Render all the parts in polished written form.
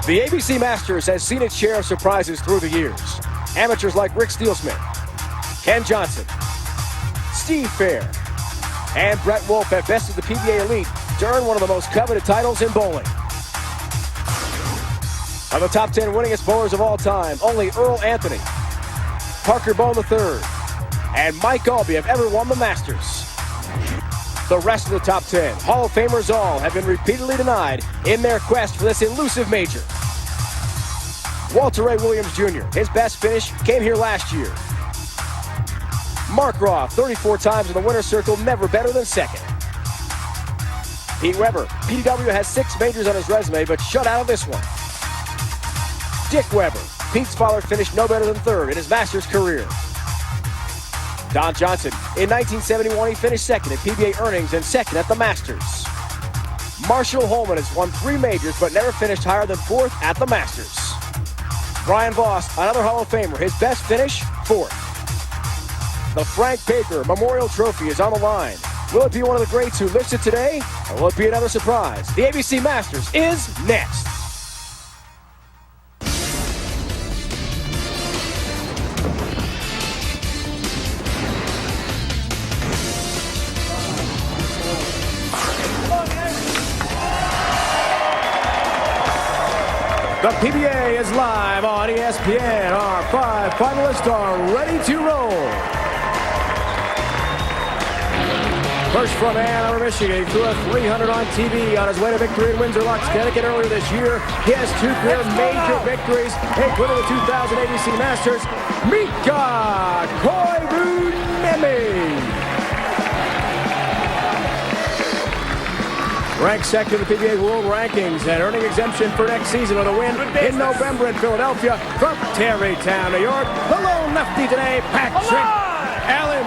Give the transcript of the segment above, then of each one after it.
The ABC Masters has seen its share of surprises through the years. Amateurs like Rick Steelsmith, Ken Johnson, Steve Fair, and Brett Wolf have bested the PBA elite to earn one of the most coveted titles in bowling. Of the top 10 winningest bowlers of all time, only Earl Anthony, Parker Bowe III, and Mike Albee have ever won the Masters. The rest of the top 10, Hall of Famers all, have been repeatedly denied in their quest for this elusive major. Walter Ray Williams Jr., his best finish came here last year. Mark Roth, 34 times in the winner's circle, never better than second. Pete Weber, PDW has 6 majors on his resume, but shut out of this one. Dick Weber, Pete's father, finished no better than third in his Masters career. Don Johnson, in 1971, he finished second in PBA earnings and second at the Masters. Marshall Holman has won 3 majors, but never finished higher than 4th at the Masters. Brian Voss, another Hall of Famer, his best finish, 4th. The Frank Baker Memorial Trophy is on the line. Will it be one of the greats who lifts it today, or will it be another surprise? The ABC Masters is next. The PBA is live on ESPN. Our 5 finalists are ready to roll. First from Ann Arbor, Michigan. He threw a 300 on TV on his way to victory in Windsor Locks, Connecticut earlier this year. He has 2 career major victories, including the 2000 ABC Masters. Mika Koivuniemi. Ranked second in the PBA World Rankings and earning exemption for next season with a win in November in Philadelphia from Tarrytown, New York. The lone lefty today, Patrick Allen.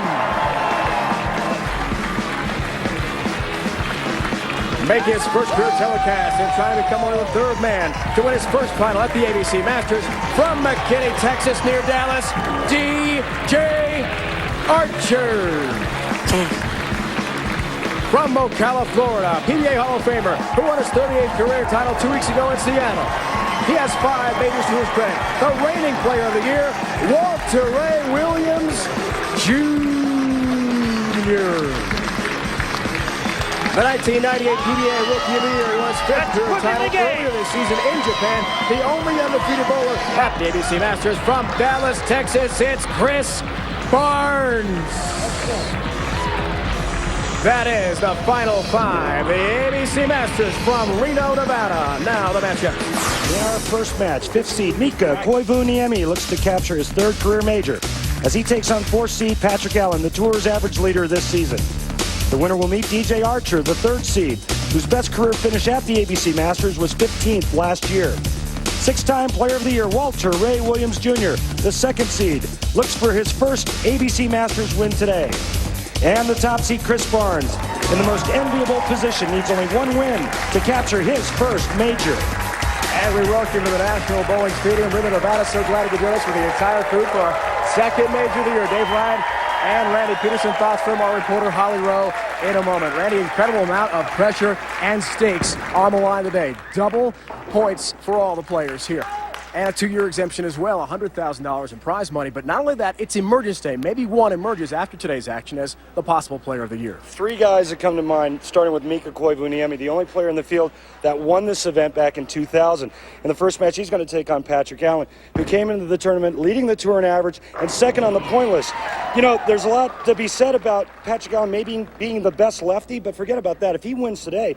Making his first career telecast and trying to become only the 3rd man to win his first final at the ABC Masters from McKinney, Texas, near Dallas, DJ Archer. From Ocala, Florida, PBA Hall of Famer, who won his 38th career title 2 weeks ago in Seattle. He has 5 majors to his credit. The reigning player of the year, Walter Ray Williams Jr. The 1998 PBA Rookie of the Year, he won his 5th career title earlier this season in Japan. The only undefeated bowler at the ABC Masters from Dallas, Texas, it's Chris Barnes. That is the final 5, the ABC Masters from Reno, Nevada. Now the matchup. In our first match, 5th seed Mika Koivuniemi looks to capture his 3rd career major as he takes on 4th seed Patrick Allen, the tour's average leader this season. The winner will meet DJ Archer, the 3rd seed, whose best career finish at the ABC Masters was 15th last year. 6-time Player of the Year Walter Ray Williams Jr., the 2nd seed, looks for his first ABC Masters win today. And the top seed, Chris Barnes, in the most enviable position, needs only 1 win to capture his first major. And we welcome to the National Bowling Stadium, Reno, Nevada. So glad to be joining us with the entire crew for our 2nd major of the year. Dave Ryan and Randy Peterson, thoughts from our reporter, Holly Rowe, in a moment. Randy, incredible amount of pressure and stakes on the line today. Double points for all the players here. And a 2-year exemption as well, $100,000 in prize money. But not only that, it's Emergence Day. Maybe one emerges after today's action as the possible player of the year. 3 guys that come to mind, starting with Mika Koivuniemi, the only player in the field that won this event back in 2000. In the first match, he's going to take on Patrick Allen, who came into the tournament leading the tour in average and 2nd on the point list. You know, there's a lot to be said about Patrick Allen maybe being the best lefty, but forget about that. If he wins today,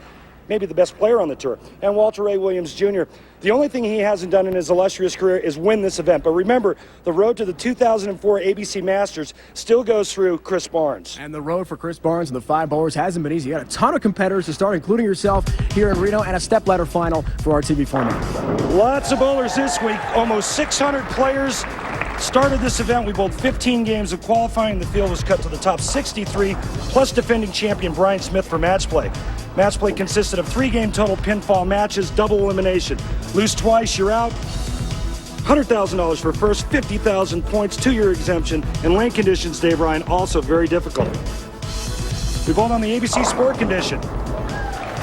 maybe the best player on the tour. And Walter Ray Williams Jr., the only thing he hasn't done in his illustrious career is win this event. But remember, the road to the 2004 ABC Masters still goes through Chris Barnes. And the road for Chris Barnes and the 5 bowlers hasn't been easy. You got a ton of competitors to start, including yourself here in Reno, and a stepladder final for our TV format. Lots of bowlers this week. Almost 600 players started this event. We bowled 15 games of qualifying. The field was cut to the top 63, plus defending champion Brian Smith for match play. Match play consisted of 3-game total pinfall matches, double elimination. Lose twice, you're out. $100,000 for first, 50,000 points, 2-year exemption, and lane conditions, Dave Ryan, also very difficult. We bowled on the ABC Sport condition.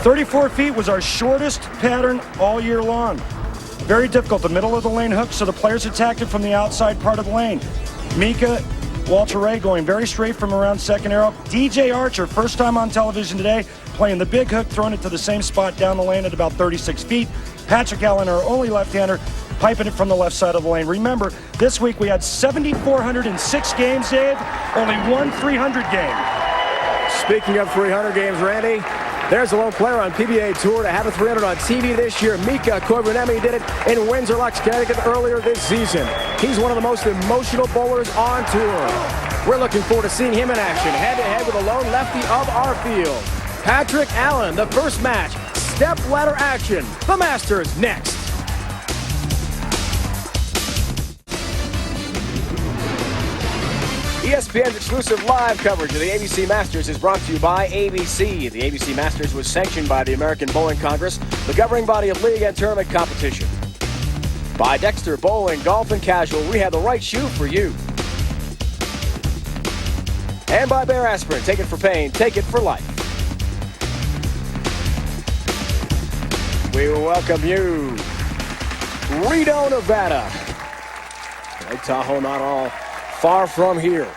34 feet was our shortest pattern all year long. Very difficult. The middle of the lane hook, so the players attacked it from the outside part of the lane. Mika, Walter Ray going very straight from around second arrow. DJ Archer, first time on television today, playing the big hook, throwing it to the same spot down the lane at about 36 feet. Patrick Allen, our only left-hander, piping it from the left side of the lane. Remember, this week we had 7,406 games, Dave, only one 300 game. Speaking of 300 games, Randy, there's a lone player on PBA Tour to have a 300 on TV this year. Mika Koivuniemi did it in Windsor Locks, Connecticut earlier this season. He's one of the most emotional bowlers on tour. We're looking forward to seeing him in action, head-to-head with a lone lefty of our field. Patrick Allen, the first match, step-ladder action. The Masters next. ESPN's exclusive live coverage of the ABC Masters is brought to you by ABC. The ABC Masters was sanctioned by the American Bowling Congress, the governing body of league and tournament competition. By Dexter Bowling, Golf and Casual, we have the right shoe for you. And by Bear Aspirin, take it for pain, take it for life. We welcome you, Reno, Nevada. Lake Tahoe not all far from here.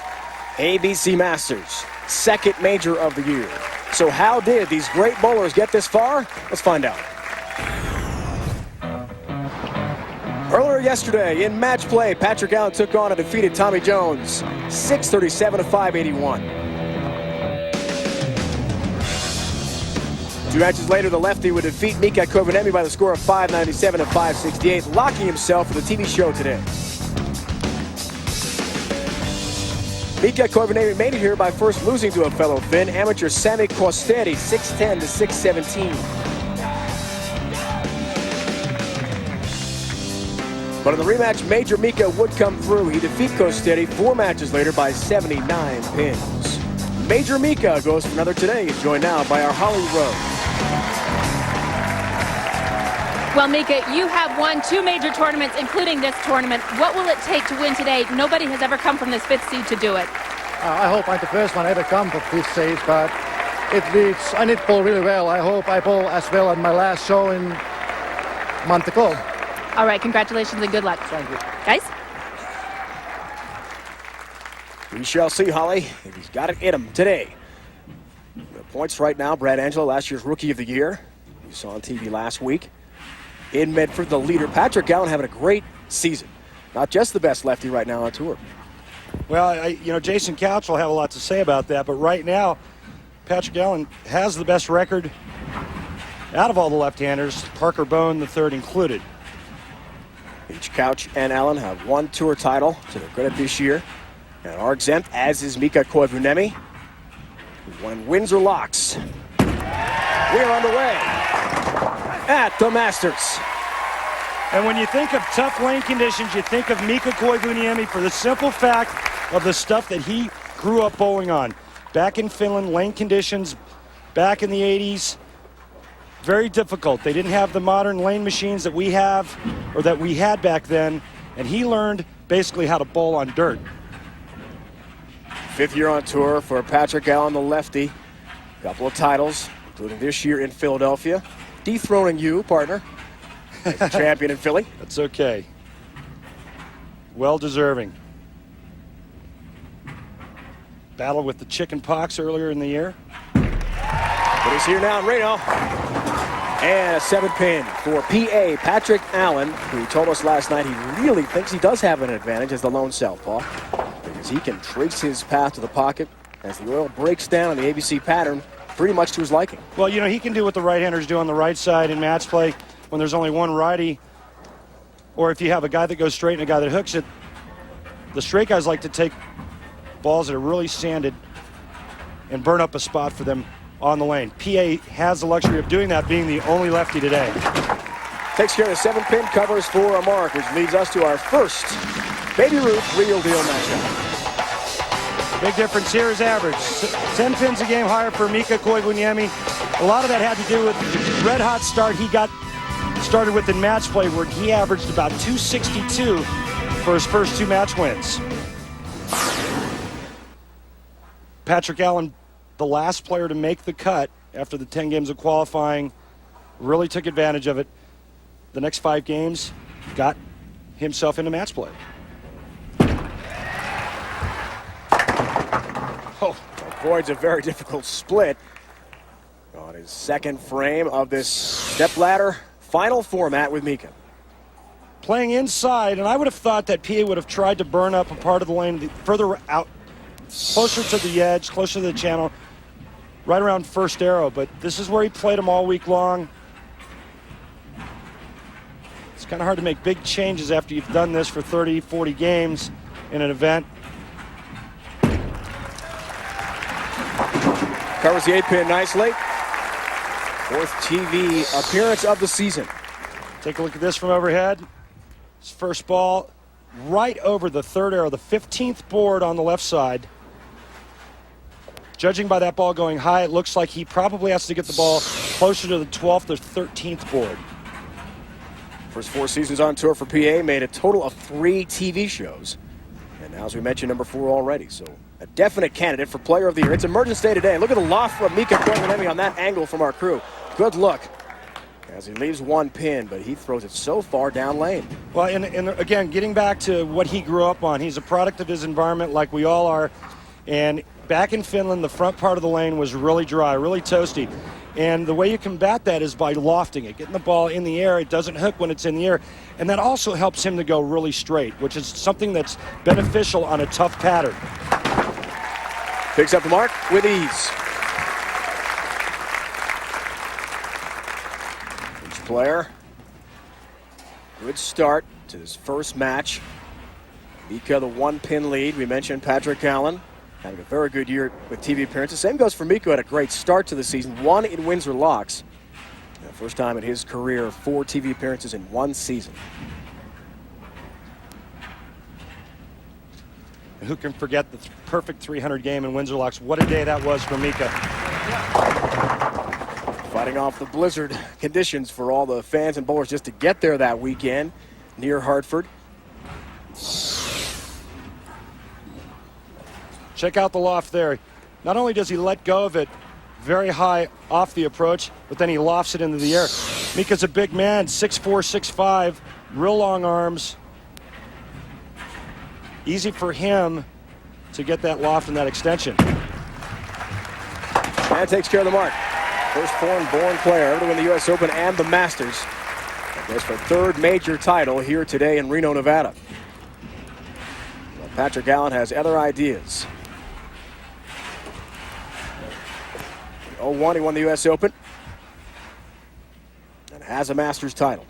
ABC Masters, second major of the year. So how did these great bowlers get this far? Let's find out. Earlier yesterday in match play, Patrick Allen took on and defeated Tommy Jones, 637 to 581. 2 matches later, the lefty would defeat Mika Koivuniemi by the score of 597 to 568, locking himself for the TV show today. Mika Koivuniemi made it here by first losing to a fellow Finn, amateur Sami Kosteri, 610 to 617. But in the rematch, Major Mika would come through. He defeated Kosteri 4 matches later by 79 pins. Major Mika goes for another today. He's joined now by our Holly Rose. Well, Mika, you have won 2 major tournaments, including this tournament. What will it take to win today? Nobody has ever come from this 5th seed to do it. I hope I'm the first one ever come from 5th seed, but I need to bowl really well. I hope I bowl as well on my last show in a month ago. All right, congratulations and good luck. Thank you. Guys? We shall see, Holly, if he's got it in him today. The points right now, Brad Angelo, last year's Rookie of the Year. You saw on TV last week. In Medford, the leader, Patrick Allen, having a great season. Not just the best lefty right now on tour. Well, Jason Couch will have a lot to say about that, but right now, Patrick Allen has the best record out of all the left-handers, Parker Bone, the third included. Each Couch and Allen have 1 tour title to their credit this year and are exempt, as is Mika Koivuniemi, who won Windsor Locks. We are underway at the Masters. And when you think of tough lane conditions, you think of Mika Koivuniemi for the simple fact of the stuff that he grew up bowling on. Back in Finland, lane conditions back in the 80s, very difficult. They didn't have the modern lane machines that we have, or that we had back then, and he learned basically how to bowl on dirt. 5th year on tour for Patrick Allen, the lefty. A couple of titles, including this year in Philadelphia. Dethroning you, partner, as the champion in Philly. That's okay. Well deserving. Battle with the chicken pox earlier in the year. But he's here now in Reno. And a 7-pin for PA Patrick Allen, who told us last night he really thinks he does have an advantage as the lone southpaw, because he can trace his path to the pocket as the oil breaks down on the ABC pattern pretty much to his liking. Well, he can do what the right-handers do on the right side in match play when there's only one righty, or if you have a guy that goes straight and a guy that hooks it. The straight guys like to take balls that are really sanded and burn up a spot for them on the lane. PA has the luxury of doing that, being the only lefty today. Takes care of the 7-pin, covers for a mark, which leads us to our first Baby Ruth real deal matchup. Big difference here is average. 10 pins a game higher for Mika Koivuniemi. A lot of that had to do with the red-hot start he got started with in match play, where he averaged about 262 for his first 2 match wins. Patrick Allen, the last player to make the cut after the 10 games of qualifying, really took advantage of it. the next 5 games, got himself into match play. Oh, avoids a very difficult split on his second frame of this stepladder final format with Mika. Playing inside, and I would have thought that PA would have tried to burn up a part of the lane further out, closer to the edge, closer to the channel, right around first arrow, but this is where he played them all week long. It's kind of hard to make big changes after you've done this for 30, 40 games in an event. Covers the 8-pin nicely. 4th TV appearance of the season. Take a look at this from overhead. His first ball right over the 3rd arrow, the 15th board on the left side. Judging by that ball going high, it looks like he probably has to get the ball closer to the 12th or 13th board. First 4 seasons on tour for PA, made a total of 3 TV shows. And now, as we mentioned, number 4 already. So a definite candidate for Player of the Year. It's Emergence Day today. Look at the loft from Mika Koivuniemi on that angle from our crew. Good look as he leaves 1 pin, but he throws it so far down lane. Well, and again, getting back to what he grew up on, he's a product of his environment like we all are. And back in Finland, the front part of the lane was really dry, really toasty. And the way you combat that is by lofting it, getting the ball in the air. It doesn't hook when it's in the air. And that also helps him to go really straight, which is something that's beneficial on a tough pattern. Picks up the mark with ease. Each player, good start to his first match. Mika, the 1-pin lead. We mentioned Patrick Allen having a very good year with TV appearances. Same goes for Mika, had a great start to the season. 1 in Windsor locks. The first time in his career, 4 TV appearances in 1 season. Who can forget the perfect 300 game in Windsor locks? What a day that was for Mika. Fighting off the blizzard conditions for all the fans and bowlers just to get there that weekend near Hartford. Check out the loft there. Not only does he let go of it very high off the approach, but then he lofts it into the air. Mika's a big man, 6'4", 6'5", real long arms. Easy for him to get that loft and that extension. And takes care of the mark. First foreign-born player ever to win the U.S. Open and the Masters. And goes for 3rd major title here today in Reno, Nevada. Well, Patrick Allen has other ideas. In 2001, he won the U.S. Open and has a Masters title,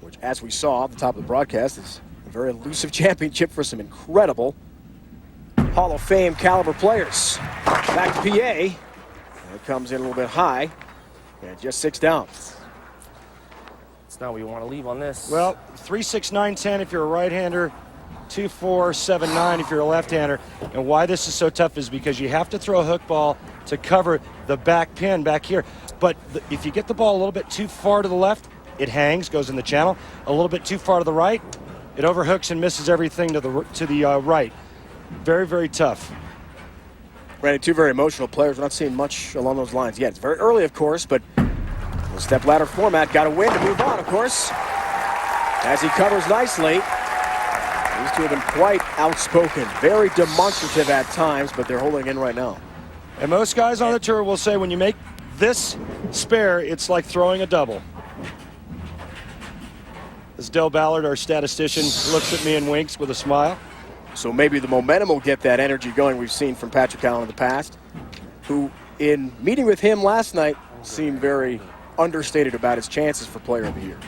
which, as we saw at the top of the broadcast, is a very elusive championship for some incredible Hall of Fame caliber players. Back to PA. And it comes in a little bit high. And just 6 down. It's not what you want to leave on this. Well, 3-6, 9-10 if you're a right-hander, 2-4, 7-9 if you're a left-hander. And why this is so tough is because you have to throw a hook ball to cover the back pin back here. But if you get the ball a little bit too far to the left, it hangs, goes in the channel. A little bit too far to the right, it overhooks and misses everything to the right. Very, very tough. Randy, 2 very emotional players. We're not seeing much along those lines yet. It's very early, of course, but the stepladder format got a win to move on, of course. As he covers nicely. These 2 have been quite outspoken, very demonstrative at times, but they're holding in right now. And most guys on the tour will say when you make this spare, it's like throwing a double. As Del Ballard, our statistician, looks at me and winks with a smile. So maybe the momentum will get that energy going we've seen from Patrick Allen in the past, who, in meeting with him last night, seemed very understated about his chances for Player of the Year.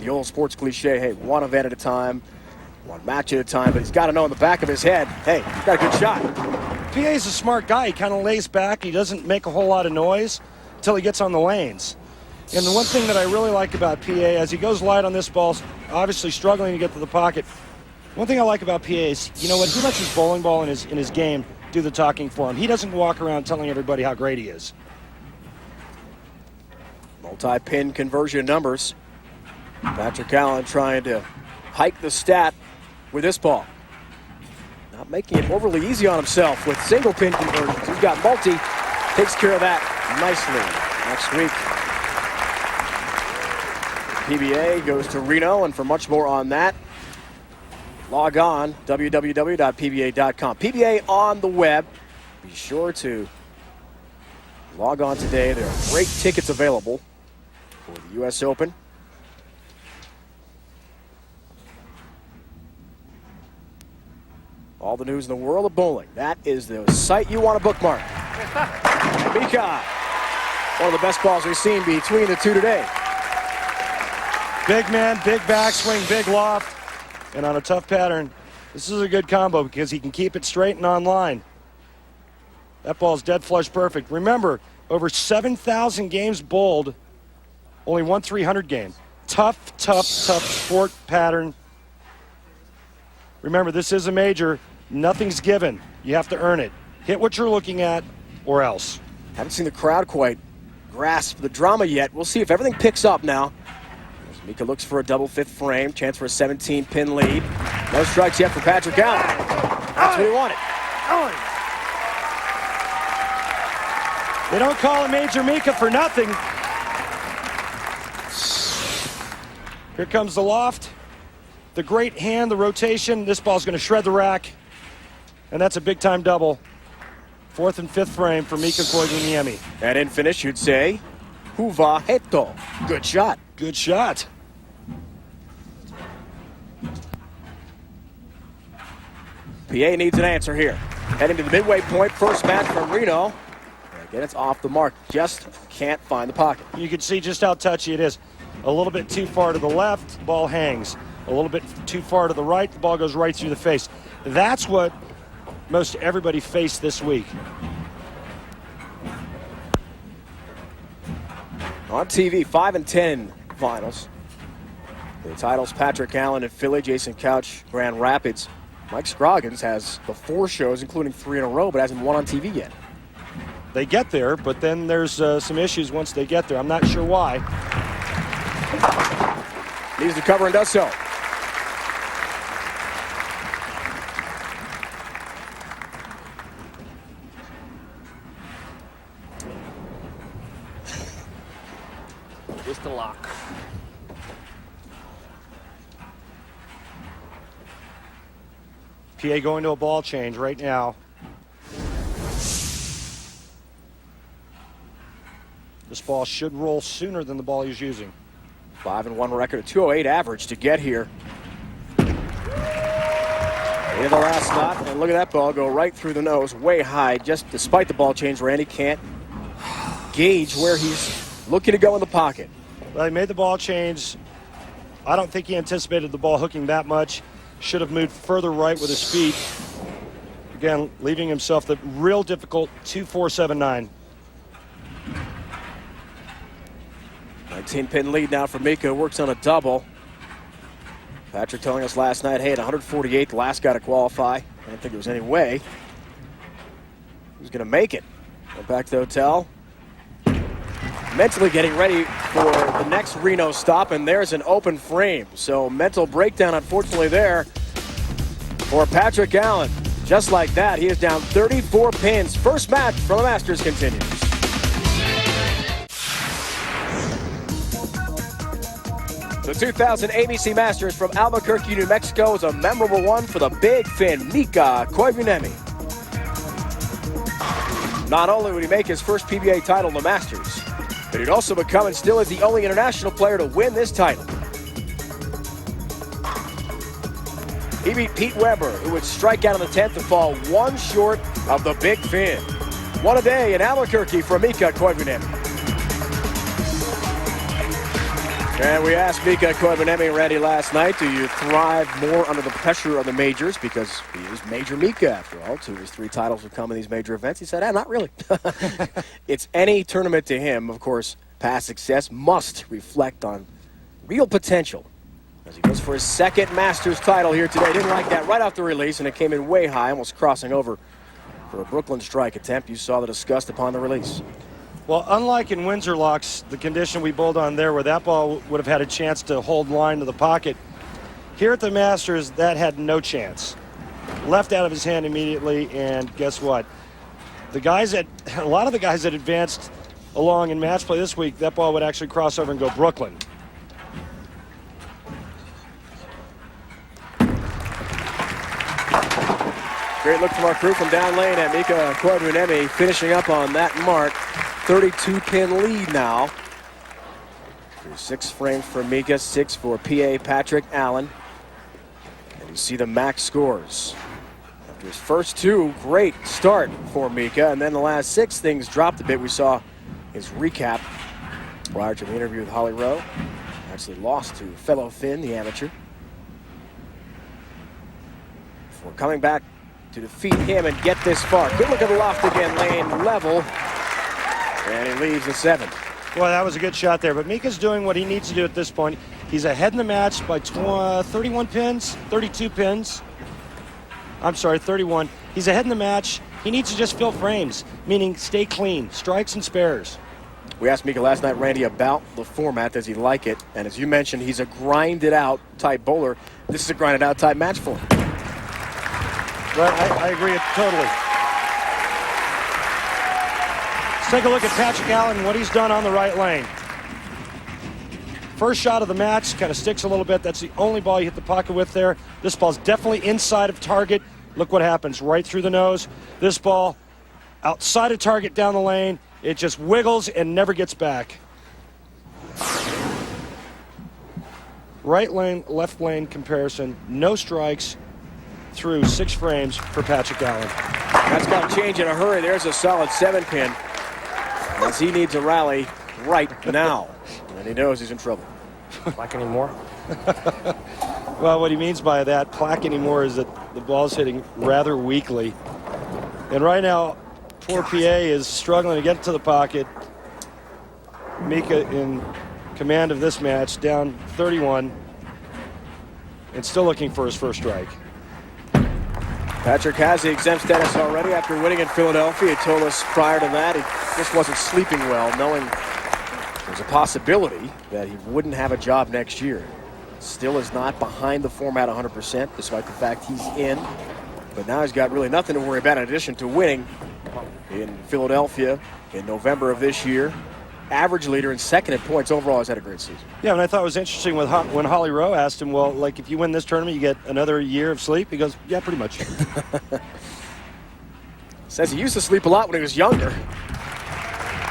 The old sports cliche, hey, 1 event at a time, 1 match at a time, but he's got to know in the back of his head, hey, he's got a good shot. PA's a smart guy. He kind of lays back. He doesn't make a whole lot of noise until he gets on the lanes. And the one thing that I really like about PA, as he goes light on this ball, obviously struggling to get to the pocket, one thing I like about PA is, you know what, he lets his bowling ball in his game do the talking for him. He doesn't walk around telling everybody how great he is. Multi-pin conversion numbers. Patrick Allen trying to hike the stat with this ball. Not making it overly easy on himself with single pin conversions. He's got multi, takes care of that nicely next week. PBA goes to Reno, and for much more on that, log on, www.pba.com. PBA on the web. Be sure to log on today. There are great tickets available for the U.S. Open. All the news in the world of bowling. That is the site you want to bookmark. Mika, one of the best balls we've seen between the two today. Big man, big backswing, big loft. And on a tough pattern, this is a good combo because he can keep it straight and on line. That ball's dead flush perfect. Remember, over 7,000 games bowled, only one 300 game. Tough sport pattern. Remember, this is a major. Nothing's given. You have to earn it. Hit what you're looking at or else. Haven't seen the crowd quite grasp the drama yet. We'll see if everything picks up now. As Mika looks for a double fifth frame. Chance for a 17-pin lead. No strikes yet for Patrick Allen. That's what he wanted. They don't call him Major Mika for nothing. Here comes the loft. The great hand, the rotation. This ball's going to shred the rack. And that's a big-time double. Fourth and fifth frame for Mika Koivuniemi. And in finish, you'd say, Huva Heto. Good shot. Good shot. PA needs an answer here. Heading to the midway point, first match from Reno. And again, it's off the mark. Just can't find the pocket. You can see just how touchy it is. A little bit too far to the left, the ball hangs. A little bit too far to the right, the ball goes right through the face. That's what most everybody faced this week. On TV, 5 and 10 finals. The titles: Patrick Allen in Philly, Jason Couch, Grand Rapids. Mike Scroggins has the 4 shows, including 3 in a row, but hasn't won on TV yet. They get there, but then there's some issues once they get there. I'm not sure why. Needs to cover and does so. Just a lock. PA going to a ball change right now. This ball should roll sooner than the ball he's using. 5-1 record, a 208 average to get here. In the last slot, and look at that ball go right through the nose, way high. Just despite the ball change, Randy can't gauge where he's looking to go in the pocket. Well, he made the ball change. I don't think he anticipated the ball hooking that much. Should have moved further right with his feet. Again, leaving himself the real difficult 2-4-7-9. 19-pin lead now for Mika, who works on a double. Patrick telling us last night, hey, at 148, the last guy to qualify. I don't think there was any way he was going to make it. Went back to the hotel. Mentally getting ready for the next Reno stop, and there's an open frame. So mental breakdown, unfortunately, there for Patrick Allen. Just like that, he is down 34 pins. First match from the Masters continues. The 2000 ABC Masters from Albuquerque, New Mexico was a memorable one for the big Finn, Mika Koivuniemi. Not only would he make his first PBA title in the Masters, but he'd also become and still is the only international player to win this title. He beat Pete Weber, who would strike out on the 10th and fall one short of the big Finn. One a day in Albuquerque for Mika Koivuniemi. And we asked Mika Koivuniemi and Randy last night, do you thrive more under the pressure of the majors? Because he is Major Mika, after all. 2 of his 3 titles have come in these major events. He said, not really. It's any tournament to him. Of course, past success must reflect on real potential. As he goes for his second Masters title here today. Didn't like that right off the release, and it came in way high, almost crossing over for a Brooklyn strike attempt. You saw the disgust upon the release. Well, unlike in Windsor Locks, the condition we bowled on there where that ball would have had a chance to hold line to the pocket, here at the Masters, that had no chance. Left out of his hand immediately, and guess what? A lot of the guys that advanced along in match play this week, that ball would actually cross over and go Brooklyn. Great look from our crew from down lane at Mika Koivuniemi finishing up on that mark. 32-pin lead now. 6 frames for Mika, 6 for PA Patrick Allen. And you see the max scores. After his first 2, great start for Mika. And then the last 6, things dropped a bit. We saw his recap prior to the interview with Holly Rowe. Actually lost to fellow Finn, the amateur. Before coming back to defeat him and get this far. Good look at the loft again, lane level. And he leaves the 7th. Well, that was a good shot there, but Mika's doing what he needs to do at this point. He's ahead in the match by 31 pins, 32 pins. I'm sorry, 31. He's ahead in the match. He needs to just fill frames, meaning stay clean, strikes and spares. We asked Mika last night, Randy, about the format. Does he like it? And as you mentioned, he's a grind-it-out type bowler. This is a grind-it-out type match for him. Right, I agree totally. Let's take a look at Patrick Allen and what he's done on the right lane. First shot of the match, kind of sticks a little bit. That's the only ball you hit the pocket with there. This ball's definitely inside of target. Look what happens, right through the nose. This ball outside of target down the lane. It just wiggles and never gets back. Right lane, left lane comparison. No strikes through 6 frames for Patrick Allen. That's got to change in a hurry. There's a solid 7-pin. As he needs a rally right now. And he knows he's in trouble. Plaque anymore? Well, what he means by that, plaque anymore, is that the ball's hitting rather weakly. And right now, poor PA is struggling to get to the pocket. Mika in command of this match, down 31, and still looking for his first strike. Patrick has the exempt status already after winning in Philadelphia. He told us prior to that he just wasn't sleeping well, knowing there's a possibility that he wouldn't have a job next year. Still is not behind the format 100%, despite the fact he's in. But now he's got really nothing to worry about in addition to winning in Philadelphia in November of this year. Average leader and second in points overall. Has had a great season. Yeah, and I thought it was interesting when Holly Rowe asked him, well, like, if you win this tournament, you get another year of sleep? He goes, yeah, pretty much. Says he used to sleep a lot when he was younger.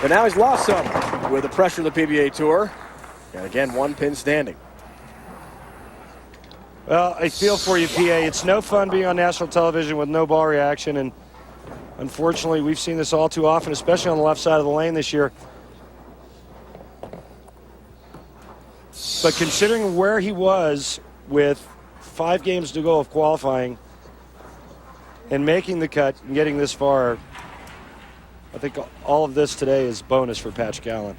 But now he's lost some with the pressure of the PBA Tour. And again, 1 pin standing. Well, I feel for you, PA. It's no fun being on national television with no ball reaction, and unfortunately, we've seen this all too often, especially on the left side of the lane this year. But considering where he was with 5 games to go of qualifying and making the cut and getting this far, I think all of this today is bonus for Patrick Allen.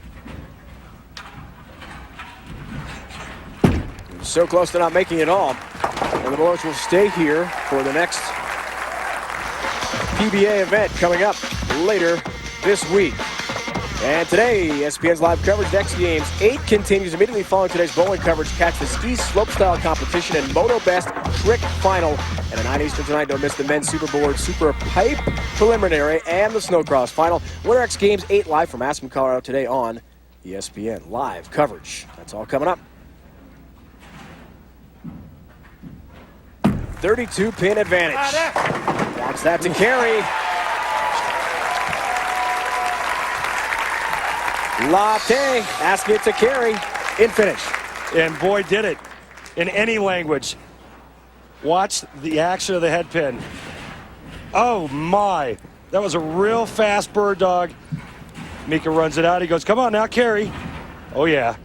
So close to not making it all. And the Bowlers will stay here for the next PBA event coming up later this week. And today, ESPN's live coverage, X Games 8 continues immediately following today's bowling coverage. Catch the ski slopestyle competition and Moto Best Trick Final. And at 9 Eastern tonight, don't miss the men's Super Board Super Pipe Preliminary and the Snowcross Final. Winter X Games 8 live from Aspen, Colorado today on ESPN live coverage. That's all coming up. 32-pin advantage. That's that to carry. Latte asking it to carry in finish. And boy, did it in any language. Watch the action of the head pin. Oh my, that was a real fast bird dog. Mika runs it out. He goes, come on now, carry. Oh yeah.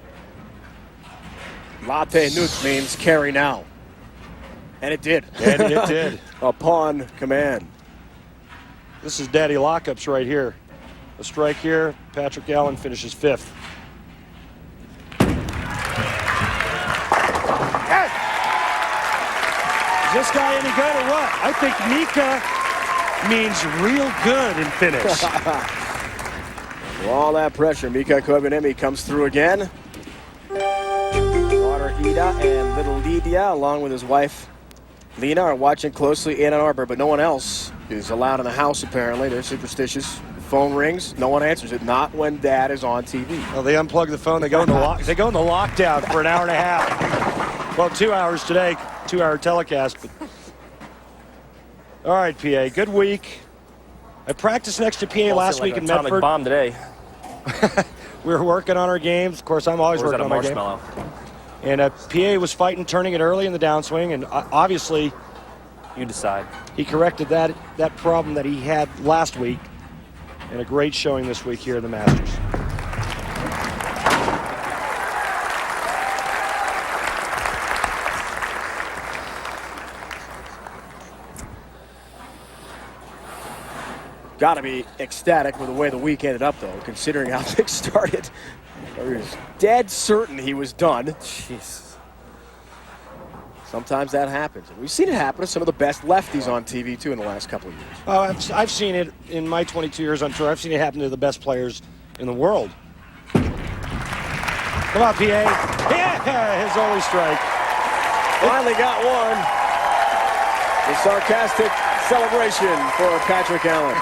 Latte Newt means carry now. And it did. And it did. Upon command. This is daddy lockups right here. A strike here. Patrick Allen finishes 5th. Is this guy any good or what? I think Mika means real good in finish. With all that pressure, Mika Koivuniemi comes through again. Daughter Ida and little Lydia, along with his wife Lena, are watching closely in Ann Arbor, but no one else is allowed in the house apparently. They're superstitious. Phone rings, no one answers it. Not when Dad is on TV. Well, they unplug the phone. They go into lockdown for an hour and a half. Well, 2 hours today, 2-hour telecast. But All right, PA, good week. I practiced next to PA last week in Medford. Atomic bomb today. We were working on our games. Of course, I'm always working on my game. And PA was fighting, turning it early in the downswing, and obviously, you decide. He corrected that problem that he had last week, and a great showing this week here in the Masters. Got to be ecstatic with the way the week ended up, though, considering how things started. I was dead certain he was done. Jeez. Sometimes that happens. And we've seen it happen to some of the best lefties on TV, too, in the last couple of years. Oh, I've seen it in my 22 years on tour. I've seen it happen to the best players in the world. Come on, PA. Yeah, his only strike. Finally got one. The sarcastic celebration for Patrick Allen.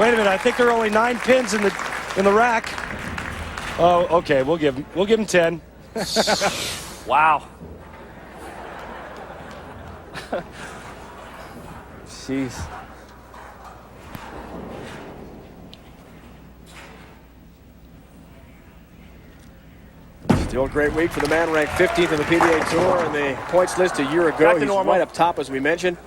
Wait a minute, I think there are only 9 pins in the rack. Oh, okay, we'll give him 10. Wow. Jeez. Still a great week for the man ranked 15th in the PBA Tour and the points list a year ago. He's right up top, as we mentioned.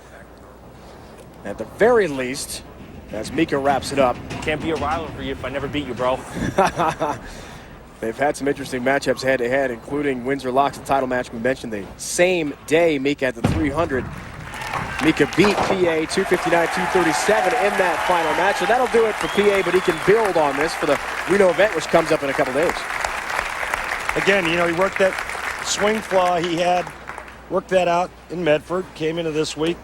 At the very least, as Mika wraps it up. Can't be a rival for you if I never beat you, bro. They've had some interesting matchups head-to-head, including Windsor Locks, the title match we mentioned the same day. Mika at the 300. Mika beat PA 259-237 in that final match. So that'll do it for PA, but he can build on this for the Reno event, which comes up in a couple days. Again, you know, he worked that swing flaw he had, worked that out in Medford, came into this week,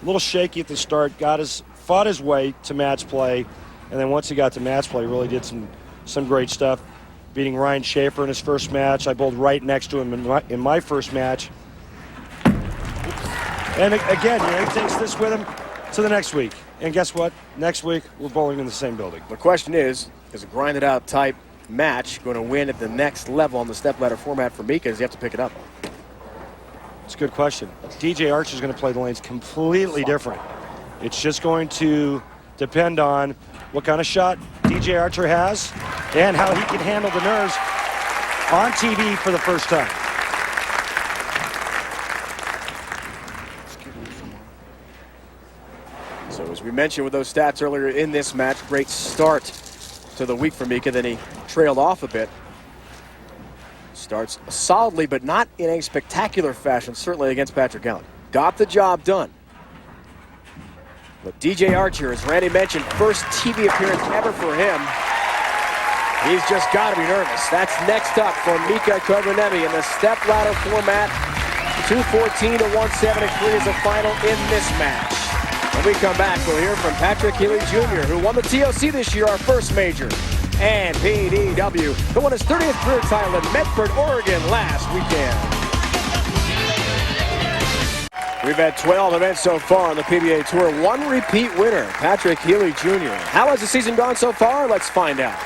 a little shaky at the start, fought his way to match play, and then once he got to match play, really did some great stuff, beating Ryan Schaefer in his first match. I bowled right next to him in my first match. And again, you know, he takes this with him to the next week. And guess what? Next week, we're bowling in the same building. The question is a grinded-out type match going to win at the next level on the stepladder format for Mika? Does he have to pick it up? It's a good question. DJ Archer's going to play the lanes completely different. It's just going to depend on what kind of shot DJ Archer has and how he can handle the nerves on TV for the first time. So as we mentioned with those stats earlier in this match, great start to the week for Mika, then he trailed off a bit. Starts solidly, but not in a spectacular fashion, certainly against Patrick Allen. Got the job done. But DJ Archer, as Randy mentioned, first TV appearance ever for him. He's just got to be nervous. That's next up for Mika Koivuniemi in the stepladder format. 214 to 173 is the final in this match. When we come back, we'll hear from Patrick Healy Jr., who won the TOC this year, our first major, and PDW, who won his 30th career title in Medford, Oregon last weekend. We've had 12 events so far on the PBA Tour. One repeat winner, Patrick Healy Jr. How has the season gone so far? Let's find out.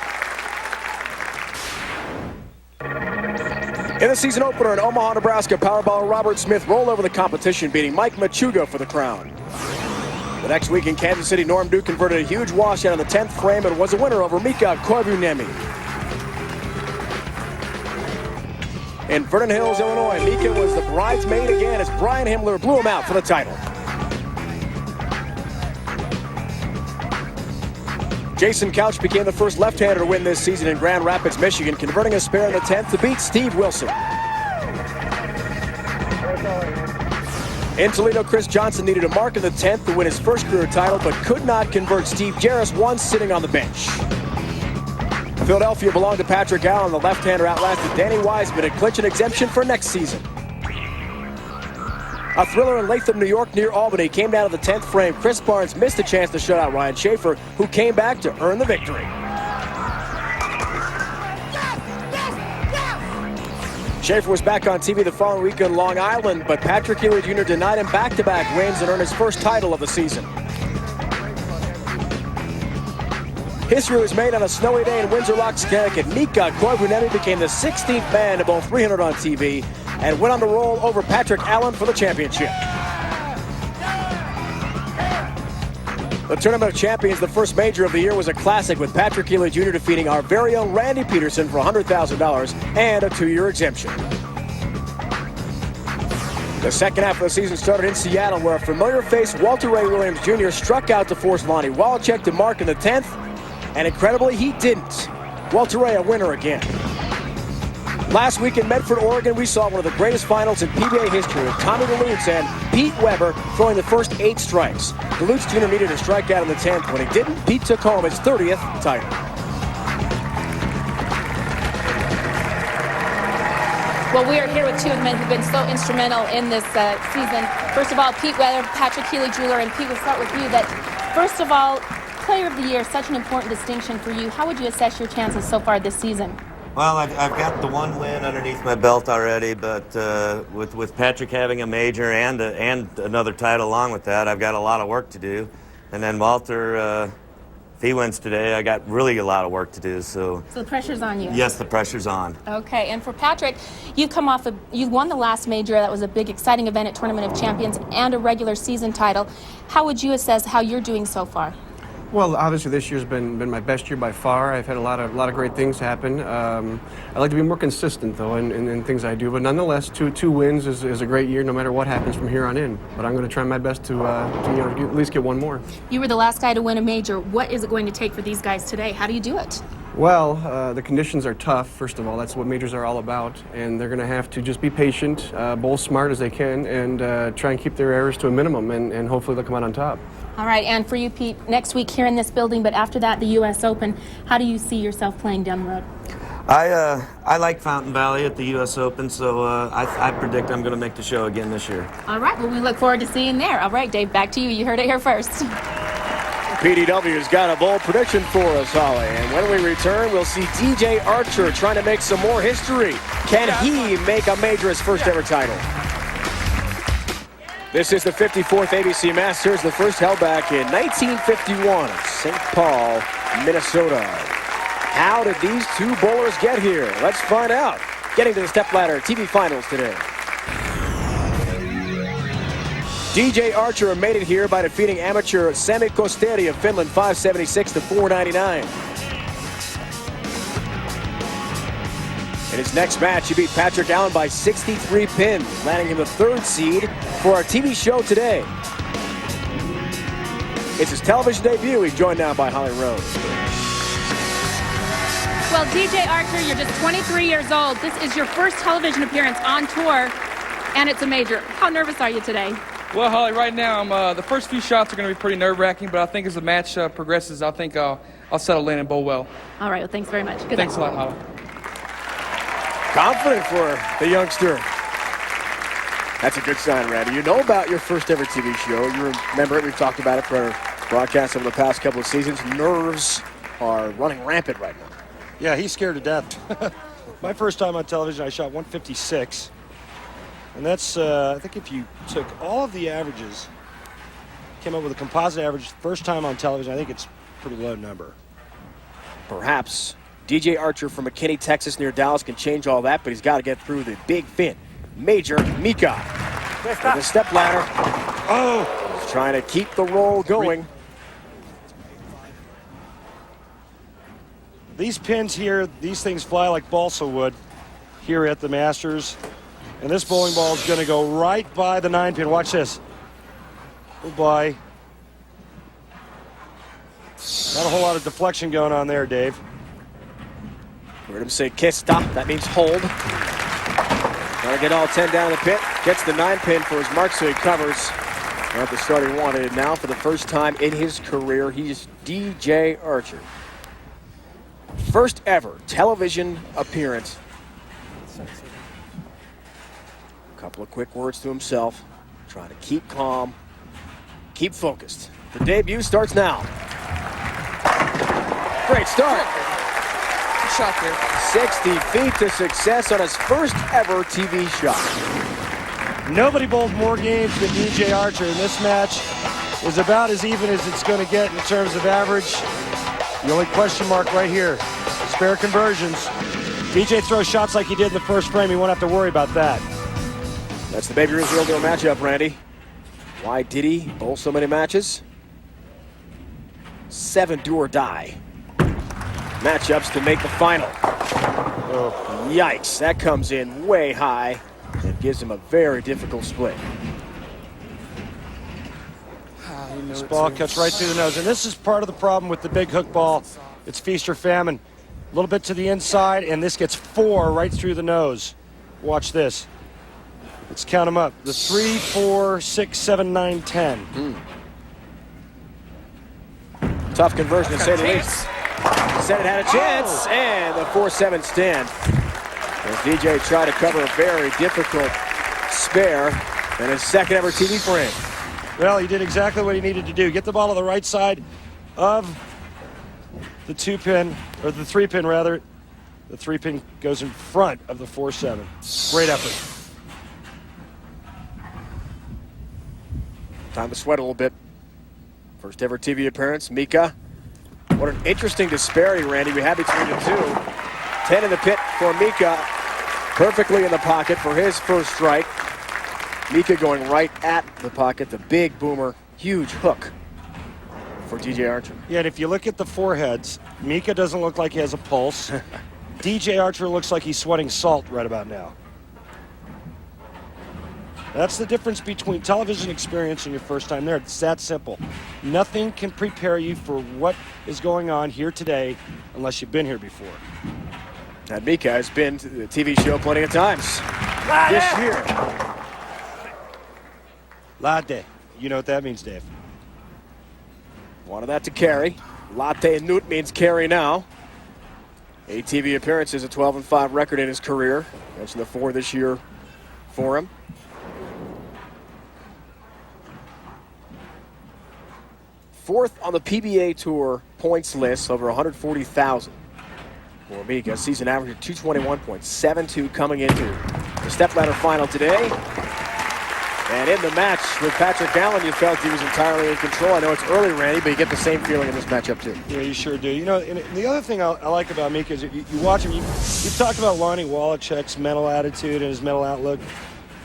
In the season opener in Omaha, Nebraska, Powerball Robert Smith rolled over the competition, beating Mike Machuga for the crown. The next week in Kansas City, Norm Duke converted a huge washout in the 10th frame and was a winner over Mika Koivuniemi. In Vernon Hills, Illinois, Mika was the bridesmaid again as Brian Himmler blew him out for the title. Jason Couch became the first left-hander to win this season in Grand Rapids, Michigan, converting a spare in the 10th to beat Steve Wilson. In Toledo, Chris Johnson needed a mark in the 10th to win his first career title, but could not convert Steve Jarris once sitting on the bench. Philadelphia belonged to Patrick Allen. The left-hander outlasted Danny Wiseman and clinched an exemption for next season. A thriller in Latham, New York, near Albany, came down to the 10th frame. Chris Barnes missed a chance to shut out Ryan Schaefer, who came back to earn the victory. Schaefer was back on TV the following week in Long Island, but Patrick Healy Jr. denied him back-to-back wins and earned his first title of the season. History was made on a snowy day in Windsor Locks, Connecticut. Mika Koivuniemi became the 16th man to bowl 300 on TV and went on to roll over Patrick Allen for the championship. The Tournament of Champions, the first major of the year, was a classic with Patrick Healy Jr. defeating our very own Randy Peterson for $100,000 and a 2-year exemption. The second half of the season started in Seattle, where a familiar face, Walter Ray Williams Jr., struck out to force Lonnie Wallachek to mark in the 10th, and incredibly, he didn't. Walter Ray a winner again. Last week in Medford, Oregon, we saw one of the greatest finals in PBA history with Tommy DeLutz and Pete Weber throwing the first 8 strikes. DeLutz Jr. needed a strikeout in the 10th. When he didn't, Pete took home his 30th title. Well, we are here with two of the men who've been so instrumental in this season. First of all, Pete Weber, Patrick Healy Jr., and Pete, we'll start with you. That, first of all, Player of the Year, such an important distinction for you. How would you assess your chances so far this season? Well, I've got the 1 win underneath my belt already, but with Patrick having a major and another title along with that, I've got a lot of work to do. And then Walter, if he wins today, I got really a lot of work to do. So the pressure's on you. Yes, the pressure's on. Okay, and for Patrick, you won the last major. That was a big, exciting event at Tournament of Champions and a regular season title. How would you assess how you're doing so far? Well, obviously this year's been my best year by far. I've had a lot of great things happen. I like to be more consistent though in things I do, but nonetheless, two wins is a great year no matter what happens from here on in. But I'm going to try my best to at least get 1 more. You were the last guy to win a major. What is it going to take for these guys today? How do you do it? Well, the conditions are tough, first of all. That's what majors are all about. And they're going to have to just be patient, bowl smart as they can, and try and keep their errors to a minimum, and hopefully they'll come out on top. All right, and for you, Pete, next week here in this building, but after that, the U.S. Open, how do you see yourself playing down the road? I like Fountain Valley at the U.S. Open, so I predict I'm going to make the show again this year. All right, well, we look forward to seeing you there. All right, Dave, back to you. You heard it here first. PDW's got a bold prediction for us, Holly. And when we return, we'll see DJ Archer trying to make some more history. Can he make a major his first ever title? This is the 54th ABC Masters, the first held back in 1951 in St. Paul, Minnesota. How did these two bowlers get here? Let's find out. Getting to the Stepladder TV Finals today. DJ Archer made it here by defeating amateur Sami Kosteri of Finland 576 to 499. In his next match, he beat Patrick Allen by 63 pins, landing him the 3rd seed for our TV show today. It's his television debut. He's joined now by Holly Rose. Well, DJ Archer, you're just 23 years old. This is your first television appearance on tour, and it's a major. How nervous are you today? Well, Holly, right now, the first few shots are going to be pretty nerve-wracking, but I think as the match progresses, I think I'll settle in and bowl well. All right, well, thanks very much. Good Thanks a lot, Holly. Confident for the youngster. That's a good sign, Randy. You know about your first ever TV show. You remember it. We've talked about it for our broadcasts over the past couple of seasons. Nerves are running rampant right now. Yeah, he's scared to death. My first time on television, I shot 156. And that's, I think if you took all of the averages, came up with a composite average first time on television, I think it's a pretty low number. Perhaps DJ Archer from McKinney, Texas, near Dallas, can change all that, but he's got to get through the big fin. Major Mika with the Stepladder. Oh! He's trying to keep the roll going. These pins here, these things fly like balsa wood here at the Masters. And this bowling ball is going to go right by the 9-pin. Watch this. Goodbye. Not a whole lot of deflection going on there, Dave. Heard him say kiss, stop. That means hold. Trying to get all 10 down the pit. Gets the 9-pin for his mark, so he covers. At the start he wanted it now for the first time in his career. He's DJ Archer. First ever television appearance. Couple of quick words to himself, trying to keep calm, keep focused. The debut starts now. Great start. Good shot there. 60 feet to success on his first ever TV shot. Nobody bowled more games than DJ Archer, and this match is about as even as it's going to get in terms of average. The only question mark right here, spare conversions. DJ throws shots like he did in the first frame. He won't have to worry about that. That's the Baby Ruth Real Deal matchup, Randy. Why did he bowl so many matches? 7 do or die matchups to make the final. Oh, yikes, that comes in way high and gives him a very difficult split. This ball cuts right through the nose, and this is part of the problem with the big hook ball. It's feast or famine. A little bit to the inside, and this gets 4 right through the nose. Watch this. Let's count them up. The 3, 4, 6, 7, 9, 10. Tough conversion to say the least. Senate had a chance, and the 4-7 stand. As DJ tried to cover a very difficult spare and his second ever TV frame. Well, he did exactly what he needed to do. Get the ball to the right side of the 2-pin, or the 3-pin rather. The 3-pin goes in front of the 4-7. Great effort. Time to sweat a little bit. First ever TV appearance, Mika. What an interesting disparity, Randy, we have between the two. 10 in the pit for Mika. Perfectly in the pocket for his first strike. Mika going right at the pocket, the big boomer, huge hook for DJ Archer. Yeah, and if you look at the foreheads, Mika doesn't look like he has a pulse. DJ Archer looks like he's sweating salt right about now. That's the difference between television experience and your first time there. It's that simple. Nothing can prepare you for what is going on here today unless you've been here before. And Mika has been to the TV show plenty of times this year. Latte. You know what that means, Dave. Wanted that to carry. Latte Newt means carry now. 8 TV appearances, a 12-5 record in his career. Mentioned the 4 this year for him. Fourth on the PBA Tour points list, over 140,000 for Mika. Season average of 221.72 coming into the Stepladder final today. And in the match with Patrick Allen, you felt he was entirely in control. I know it's early, Randy, but you get the same feeling in this matchup too. Yeah, you sure do. You know, and the other thing I like about Mika is you watch him. You talked about Lonnie Wallachek's mental attitude and his mental outlook,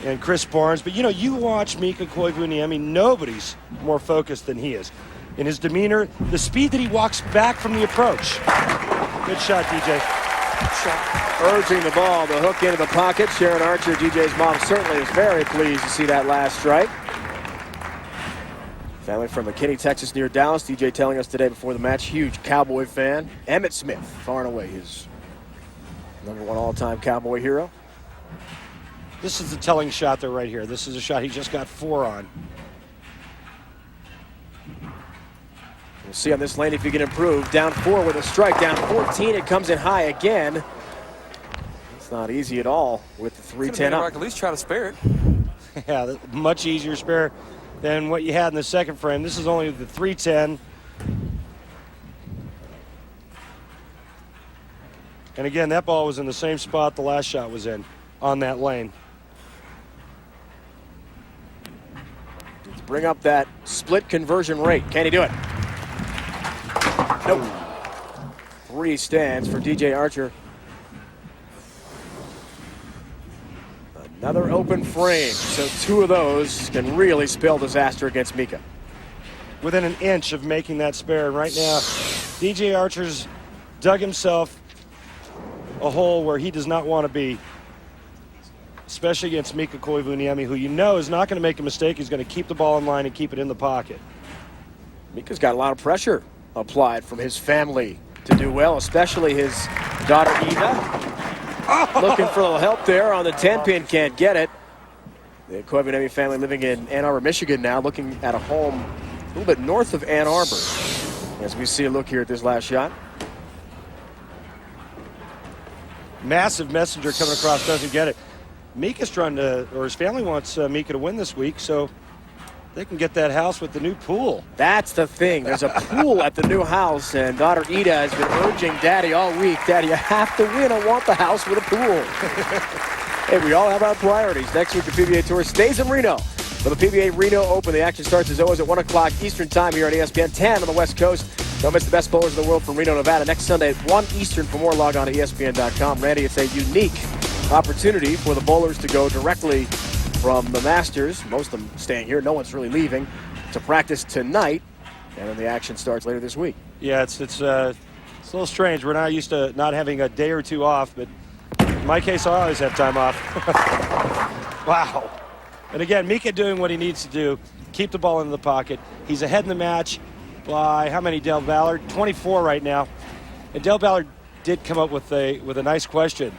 and Chris Barnes. But you know, you watch Mika Koivuniemi, nobody's more focused than he is. In his demeanor, the speed that he walks back from the approach. Good shot, DJ. Urging the ball, the hook into the pocket. Sharon Archer, DJ's mom, certainly is very pleased to see that last strike. Family from McKinney, Texas, near Dallas. DJ telling us today before the match, huge Cowboy fan. Emmitt Smith, far and away his #1 all-time Cowboy hero. This is the telling shot there right here. This is a shot he just got 4 on. We'll see on this lane if he can improve. Down 4 with a strike. Down 14, it comes in high again. It's not easy at all with the 3-10 up. At least try to spare it. Yeah, much easier spare than what you had in the second frame. This is only the 3-10. And again, that ball was in the same spot the last shot was in, on that lane. To bring up that split conversion rate. Can he do it? Nope. 3 stands for DJ Archer. Another open frame. So 2 of those can really spell disaster against Mika. Within an inch of making that spare. Right now, DJ Archer's dug himself a hole where he does not want to be, especially against Mika Koivuniemi, who you know is not going to make a mistake. He's going to keep the ball in line and keep it in the pocket. Mika's got a lot of pressure applied from his family to do well, especially his daughter Ida. Looking for a little help there on the 10-pin, can't get it. The Koivuniemi family living in Ann Arbor, Michigan now, looking at a home a little bit north of Ann Arbor. As we see a look here at this last shot. Massive messenger coming across, doesn't get it. Mika's trying to, or his family wants Mika to win this week, so they can get that house with the new pool. That's the thing. There's a pool at the new house, and daughter Ida has been urging Daddy all week, Daddy, you have to win. I want the house with a pool. Hey, we all have our priorities. Next week, the PBA Tour stays in Reno. For the PBA Reno Open, the action starts as always at 1 o'clock Eastern Time here on ESPN 10 on the West Coast. Don't miss the best bowlers in the world from Reno, Nevada. Next Sunday at 1 Eastern. For more, log on to ESPN.com. Randy, it's a unique opportunity for the bowlers to go directly from the Masters, most of them staying here, no one's really leaving, to practice tonight And then the action starts later this week. Yeah, it's a little strange. We're not used to not having a day or two off, but in my case, I always have time off. Wow. And again, Mika doing what he needs to do, keep the ball in the pocket. He's ahead in the match by how many, Del Ballard? 24 right now. And Del Ballard did come up with a nice question.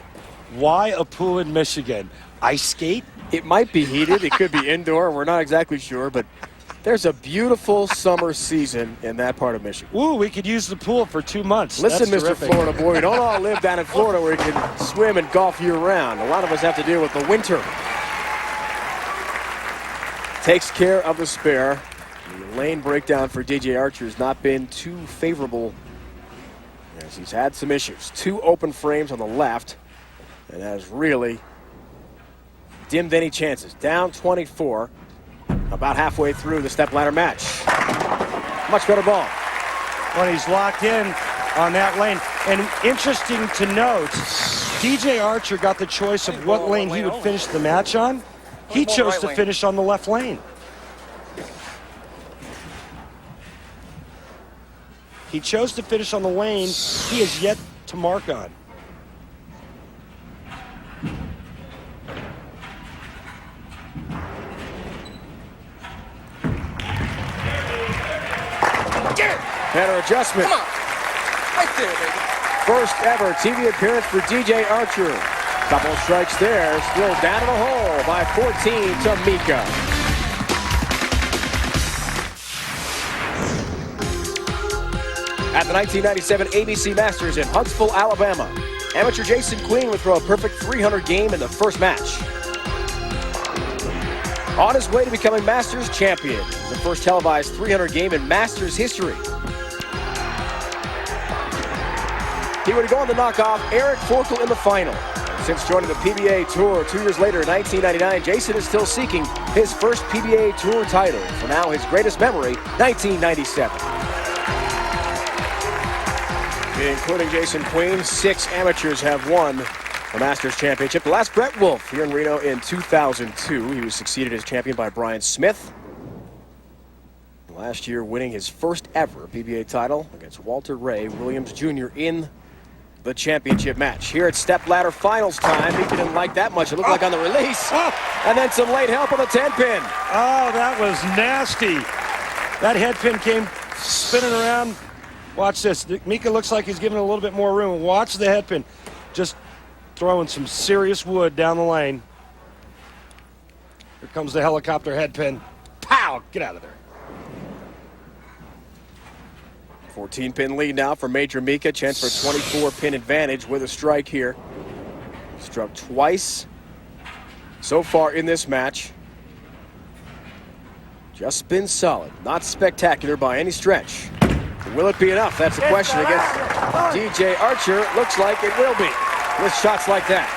Why a pool in Michigan? Ice skate? It might be heated. It could be indoor. We're not exactly sure, but there's a beautiful summer season in that part of Michigan. Woo, we could use the pool for 2 months. Listen, That's Mr. terrific. Florida boy, we don't all live down in Florida where you can swim and golf year-round. A lot of us have to deal with the winter. Takes care of the spare. The lane breakdown for DJ Archer has not been too favorable as he's had some issues. 2 open frames on the left and has really dimmed any chances. Down 24, about halfway through the stepladder match. Much better ball. When he's locked in on that lane. And interesting to note, DJ Archer got the choice of what lane he would finish the match on. He chose to finish on the left lane. He chose to finish on the lane he has yet to mark on. Better adjustment. Come on. Right there, baby. First ever TV appearance for DJ Archer. Couple strikes there. Still down in the hole by 14 to Mika. At the 1997 ABC Masters in Huntsville, Alabama, amateur Jason Queen would throw a perfect 300 game in the first match. On his way to becoming Masters champion, the first televised 300 game in Masters history. He would go on to knock off Eric Forkel in the final. Since joining the PBA Tour 2 years later in 1999, Jason is still seeking his first PBA Tour title. For now, his greatest memory, 1997. Including Jason Queen, 6 amateurs have won the Masters Championship. The last, Brett Wolf here in Reno in 2002. He was succeeded as champion by Brian Smith. Last year winning his first ever PBA title against Walter Ray Williams Jr. in the championship match. Here at Stepladder finals time. He didn't like that much. It looked like on the release. And then some late help on the 10-pin. Oh, that was nasty. That head pin came spinning around. Watch this. Mika looks like he's giving it a little bit more room. Watch the head pin. Just throwing some serious wood down the lane. Here comes the helicopter head pin. Pow! Get out of there. 14-pin lead now for Major Mika. Chance for a 24-pin advantage with a strike here. Struck twice so far in this match. Just been solid. Not spectacular by any stretch. Will it be enough? That's the question against DJ Archer. Looks like it will be with shots like that.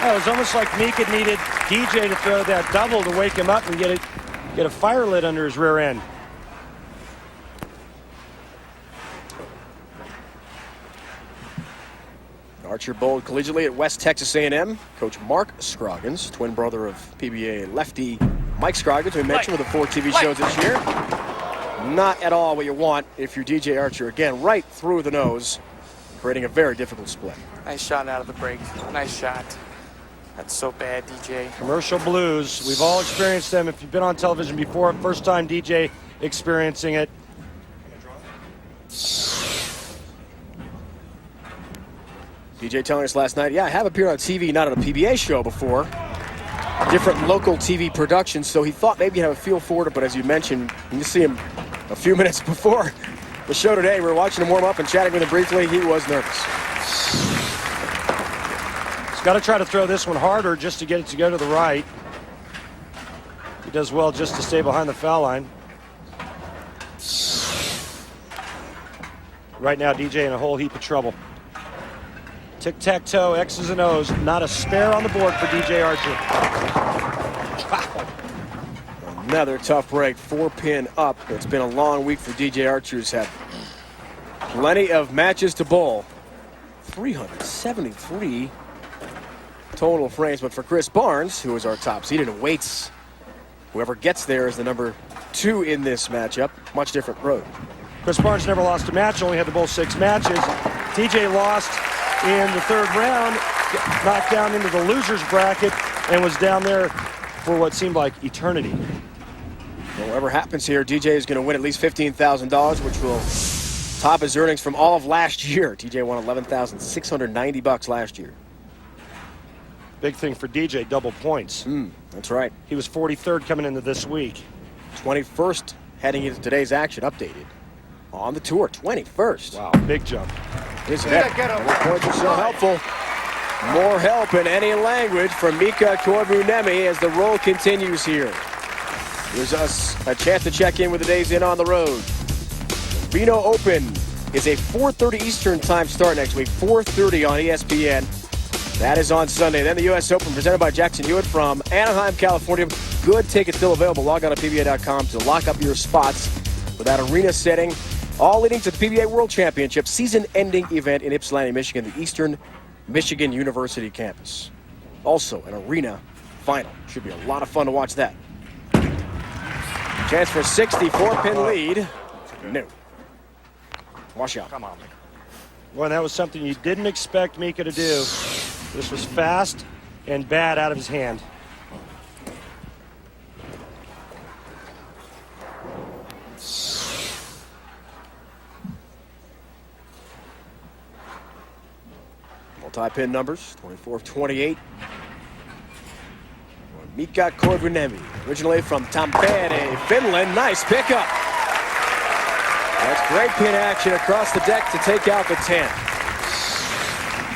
Oh, it was almost like Mika needed DJ to throw that double to wake him up and get a fire lit under his rear end. Archer bowled collegiately at West Texas A&M. Coach Mark Scroggins, twin brother of PBA lefty Mike Scroggins, who we mentioned with the 4 TV shows this year. Not at all what you want if you're DJ Archer. Again, right through the nose, creating a very difficult split. Nice shot out of the break. Nice shot. That's so bad, DJ. Commercial blues. We've all experienced them. If you've been on television before, first time DJ experiencing it. DJ telling us last night, yeah, I have appeared on TV, not on a PBA show before. Different local TV productions, so he thought maybe he'd have a feel for it, but as you mentioned, you see him a few minutes before the show today. We were watching him warm up and chatting with him briefly. He was nervous. He's got to try to throw this one harder just to get it to go to the right. He does well just to stay behind the foul line. Right now, DJ in a whole heap of trouble. Tic-tac-toe, X's and O's. Not a spare on the board for DJ Archer. Wow. Another tough break. 4-pin up. It's been a long week for DJ Archer. He's had plenty of matches to bowl. 373 total frames. But for Chris Barnes, who is our top seed and awaits whoever gets there as the number 2 in this matchup, much different road. Chris Barnes never lost a match, only had to bowl 6 matches. TJ lost in the 3rd round, knocked down into the loser's bracket, and was down there for what seemed like eternity. Whatever happens here, DJ is going to win at least $15,000, which will top his earnings from all of last year. DJ won $11,690 last year. Big thing for DJ, double points. That's right. He was 43rd coming into this week. 21st heading into today's action, updated. On the tour, 21st. Wow, big jump. His points are so helpful. More help in any language from Mika Koivuniemi as the roll continues here. Here's us a chance to check in with the days in on the road. Reno Open is a 4:30 Eastern time start next week, 4:30 on ESPN. That is on Sunday. Then the U.S. Open presented by Jackson Hewitt from Anaheim, California. Good tickets still available. Log on to PBA.com to lock up your spots for that arena setting. All leading to the PBA World Championship season-ending event in Ypsilanti, Michigan, the Eastern Michigan University campus. Also an arena final. Should be a lot of fun to watch that. Chance for a 64-pin lead. No. Wash out. Come on. Well, that was something you didn't expect Mika to do. This was fast and bad out of his hand. Multi-pin numbers, 24-28. Mika Koivuniemi, originally from Tampere, Finland. Nice pickup. That's great pin action across the deck to take out the 10.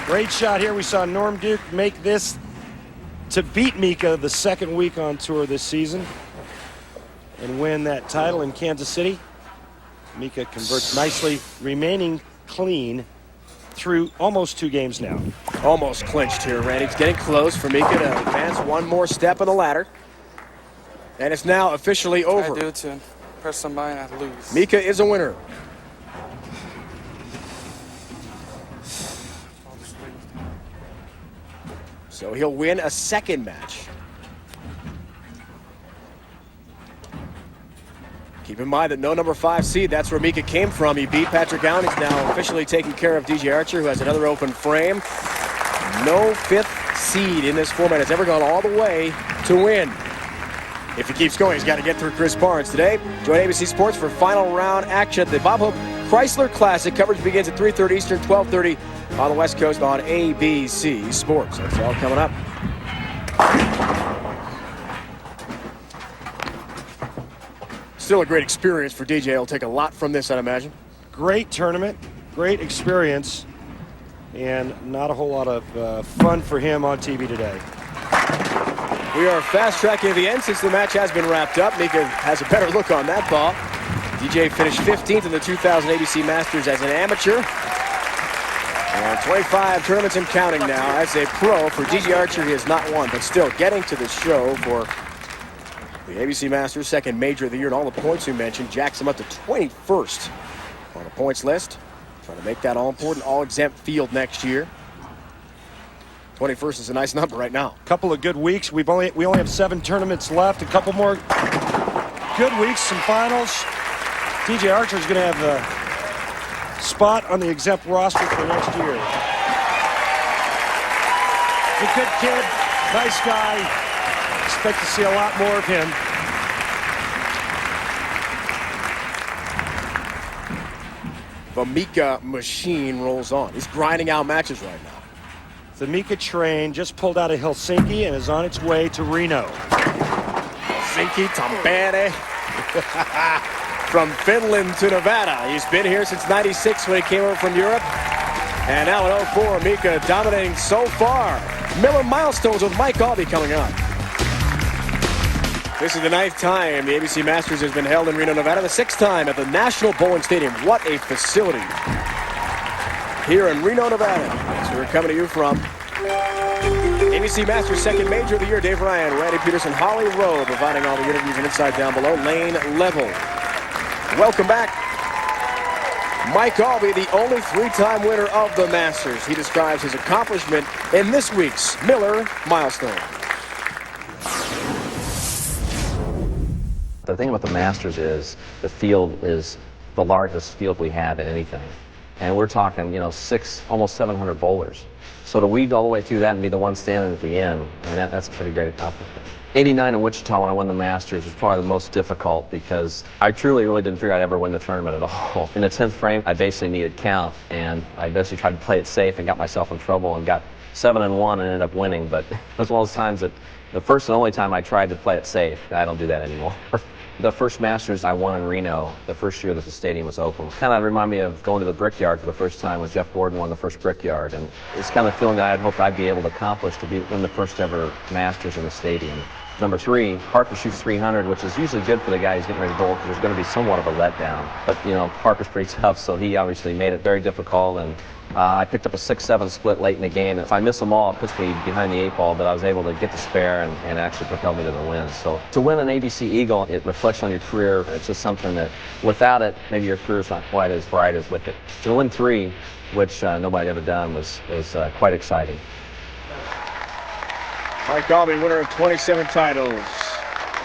Great shot here. We saw Norm Duke make this to beat Mika the 2nd week on tour this season and win that title in Kansas City. Mika converts nicely, remaining clean through almost 2 games now. Almost clinched here, Randy. It's getting close for Mika to advance one more step on the ladder. And it's now officially over. I do to press somebody and I lose. Mika is a winner. So he'll win a 2nd match. Keep in mind that no number 5 seed, that's where Mika came from. He beat Patrick Allen. He's now officially taking care of DJ Archer, who has another open frame. No 5th seed in this format has ever gone all the way to win. If he keeps going, he's got to get through Chris Barnes today. Join ABC Sports for final round action at the Bob Hope Chrysler Classic. Coverage begins at 3:30 Eastern, 12:30 on the West Coast on ABC Sports. That's all coming up. Still a great experience for DJ. He'll take a lot from this, I'd imagine. Great tournament, great experience, and not a whole lot of fun for him on TV today. We are fast-tracking to the end since the match has been wrapped up. Mika has a better look on that ball. DJ finished 15th in the 2000 ABC Masters as an amateur. And 25 tournaments and counting now as a pro. For DJ Archer, he has not won, but still getting to the show for the ABC Masters, 2nd major of the year, and all the points we mentioned jacks him up to 21st on the points list. Trying to make that all-important, all-exempt field next year. 21st is a nice number right now. Couple of good weeks. We only have 7 tournaments left. A couple more good weeks, some finals. DJ Archer is going to have a spot on the exempt roster for next year. He's a good kid, nice guy. Expect to see a lot more of him. The Mika machine rolls on. He's grinding out matches right now. The Mika train just pulled out of Helsinki and is on its way to Reno. Helsinki, Tampere. From Finland to Nevada. He's been here since '96 when he came over from Europe. And now in 04, Mika dominating so far. Miller Milestones with Mike Albee coming up. This is the 9th time the ABC Masters has been held in Reno, Nevada. The 6th time at the National Bowling Stadium. What a facility here in Reno, Nevada. So we're coming to you from ABC Masters 2nd major of the year. Dave Ryan, Randy Peterson, Holly Rowe providing all the interviews and insight down below. Lane level. Welcome back. Mike Albee, the only 3-time winner of the Masters. He describes his accomplishment in this week's Miller Milestone. The thing about the Masters is the field is the largest field we had in anything. And we're talking, you know, almost 700 bowlers. So to weed all the way through that and be the one standing at the end, I mean, that's a pretty great accomplishment. 89 in Wichita when I won the Masters was probably the most difficult because I truly really didn't figure I'd ever win the tournament at all. In the 10th frame, I basically needed count, and I basically tried to play it safe and got myself in trouble and got 7-1 and ended up winning. But it was one of those times that the first and only time I tried to play it safe. I don't do that anymore. The first Masters I won in Reno, the first year that the stadium was open, kind of reminded me of going to the Brickyard for the first time when Jeff Gordon won the first Brickyard. And it's kind of the feeling that I'd hoped I'd be able to accomplish to win the first ever Masters in the stadium. Number 3, Parker shoots 300, which is usually good for the guy who's getting ready to bowl because there's going to be somewhat of a letdown. But, you know, Parker's pretty tough, so he obviously made it very difficult. And I picked up a 6-7 split late in the game. If I miss them all, it puts me behind the 8 ball, but I was able to get the spare and actually propel me to the win. So to win an ABC Eagle, it reflects on your career. It's just something that, without it, maybe your career's not quite as bright as with it. To win 3, which nobody ever done, was quite exciting. Mike Albee, winner of 27 titles.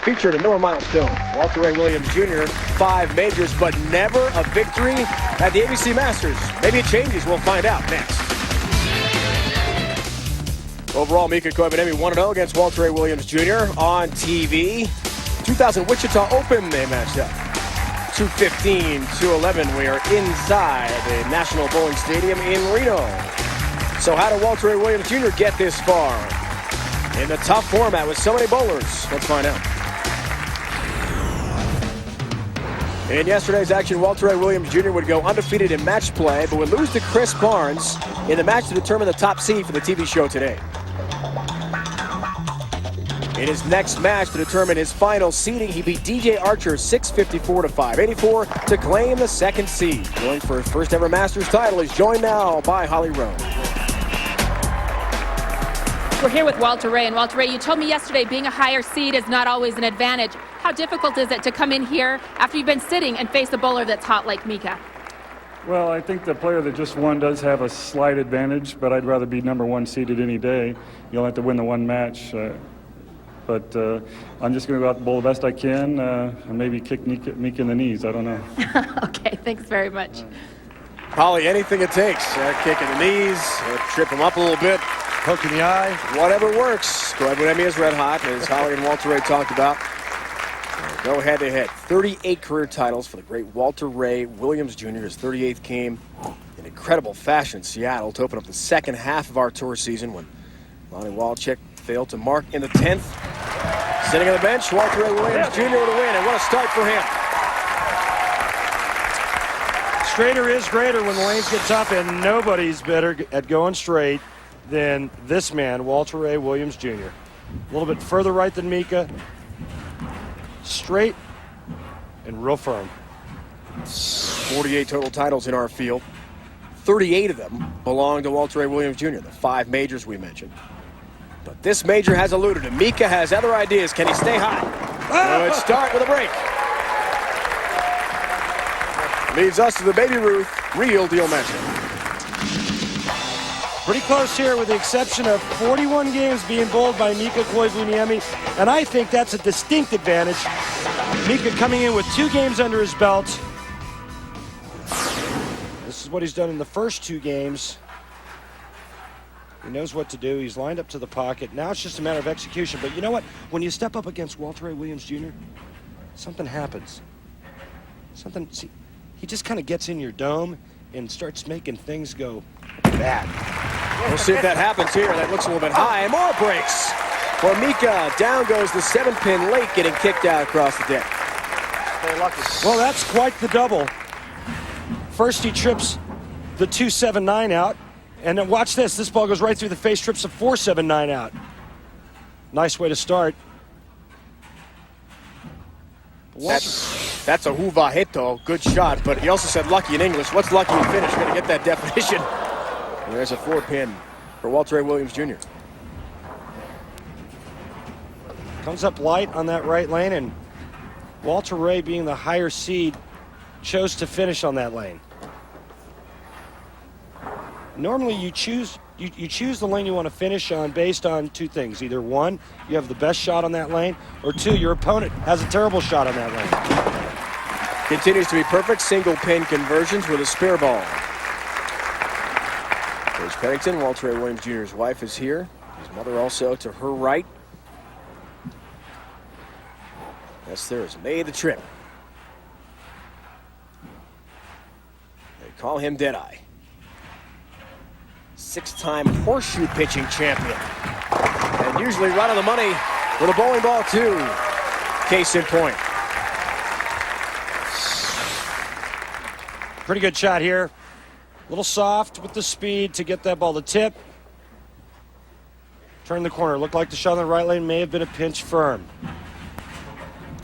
Featured in no milestone. Walter Ray Williams Jr., 5 majors, but never a victory at the ABC Masters. Maybe it changes. We'll find out next. Overall, Mika Koivuniemi 1-0 against Walter Ray Williams Jr. on TV. 2000 Wichita Open, they matched up. 2:15, 2:11. We are inside the National Bowling Stadium in Reno. So how did Walter Ray Williams Jr. get this far in the tough format with so many bowlers? Let's find out. In yesterday's action, Walter Ray Williams Jr. would go undefeated in match play, but would lose to Chris Barnes in the match to determine the top seed for the TV show today. In his next match to determine his final seeding, he beat DJ Archer 654 to 584 to claim the second seed. Going for his first ever Masters title, he's joined now by Holly Rowe. We're here with Walter Ray, and Walter Ray, you told me yesterday being a higher seed is not always an advantage. How difficult is it to come in here after you've been sitting and face a bowler that's hot like Mika? Well, I think the player that just won does have a slight advantage, but I'd rather be number 1 seeded any day. You'll have to win the one match. But I'm just going to go out and bowl the best I can and maybe kick Mika in the knees. I don't know. Okay, thanks very much. Holly, anything it takes. Kick in the knees, trip him up a little bit. Poke in the eye. Whatever works. Koivuniemi is red hot, as Holly and Walter Ray talked about. Go head-to-head. 38 career titles for the great Walter Ray Williams Jr. His 38th came in incredible fashion in Seattle to open up the second half of our tour season when Lonnie Walchek failed to mark in the 10th. Sitting on the bench, Walter Ray Williams Jr. with a win, and what a start for him. Straighter is greater when the lanes get tough, and nobody's better at going straight than this man, Walter Ray Williams Jr. A little bit further right than Mika. Straight and real firm. 48 total titles in our field. 38 of them belong to Walter Ray Williams Jr., the 5 majors we mentioned. But this major has eluded him. Mika has other ideas. Can he stay high? Good start with a break. Leads us to the Baby Ruth Real Deal matchup. Pretty close here with the exception of 41 games being bowled by Mika Koivuniemi, and I think that's a distinct advantage. Mika coming in with 2 games under his belt. This is what he's done in the first 2 games. He knows what to do. He's lined up to the pocket. Now it's just a matter of execution. But you know what? When you step up against Walter Ray Williams Jr., something happens. See, he just kind of gets in your dome and starts making things go bad. We'll see if that happens here. That looks a little bit high. More breaks for Mika. Down goes the 7-pin late, getting kicked out across the deck. Well, that's quite the double. First he trips the 2-7-9 out. And then watch this. This ball goes right through the face, trips a 4-7-9 out. Nice way to start. That's a huvahito. Good shot, but he also said lucky in English. What's lucky in Finnish? We're going to get that definition. And there's a 4-pin for Walter Ray Williams Jr. Comes up light on that right lane, and Walter Ray, being the higher seed, chose to finish on that lane. Normally you choose the lane you want to finish on based on 2 things. Either 1, you have the best shot on that lane, or 2, your opponent has a terrible shot on that lane. Continues to be perfect single pin conversions with a spare ball. Coach Pennington, Walter Ray Williams Jr.'s wife, is here. His mother also to her right. Esther has made the trip. They call him Deadeye. 6-time horseshoe pitching champion. And usually right on the money with a bowling ball too. Case in point. Pretty good shot here. A little soft with the speed to get that ball to tip. Turn the corner. Looked like the shot in the right lane may have been a pinch firm.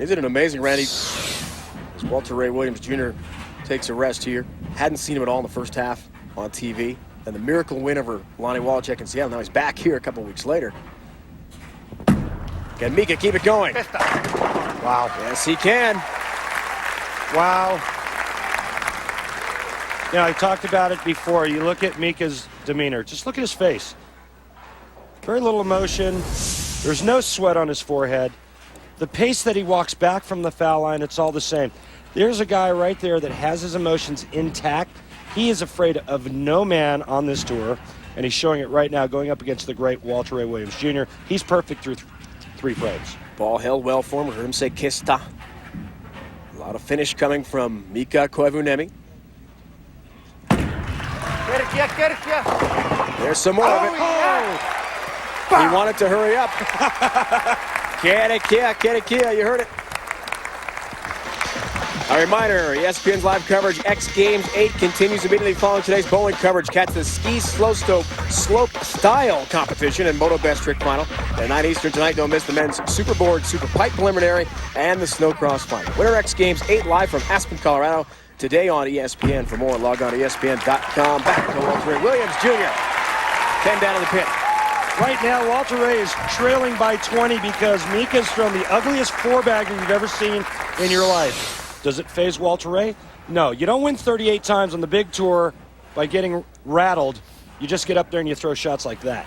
Isn't it amazing, Randy? As Walter Ray Williams Jr. takes a rest here. Hadn't seen him at all in the first half on TV. And the miracle win over Lonnie Wallachek in Seattle. Now he's back here a couple weeks later. Can Mika keep it going? Wow. Yes, he can. Wow. You know, I talked about it before. You look at Mika's demeanor. Just look at his face. Very little emotion. There's no sweat on his forehead. The pace that he walks back from the foul line, it's all the same. There's a guy right there that has his emotions intact. He is afraid of no man on this tour, and he's showing it right now going up against the great Walter Ray Williams Jr. He's perfect through 3 frames. Ball held well for him. We heard him say Kista. A lot of finish coming from Mika Koivuniemi. There's some more of it. He wanted to hurry up. Kia, you heard it. A reminder, ESPN's live coverage, X Games 8 continues immediately following today's bowling coverage. Catch the ski slope style competition and Moto Best Trick Final at 9 Eastern tonight. Don't miss the men's Superboard, Super Pipe Preliminary, and the Snowcross Final. Winter X Games 8 live from Aspen, Colorado. Today on ESPN. For more, log on to ESPN.com. Back to Walter Ray Williams Jr. 10 down in the pit. Right now, Walter Ray is trailing by 20 because Mika's thrown the ugliest 4-bagger you've ever seen in your life. Does it faze Walter Ray? No, you don't win 38 times on the big tour by getting rattled. You just get up there and you throw shots like that.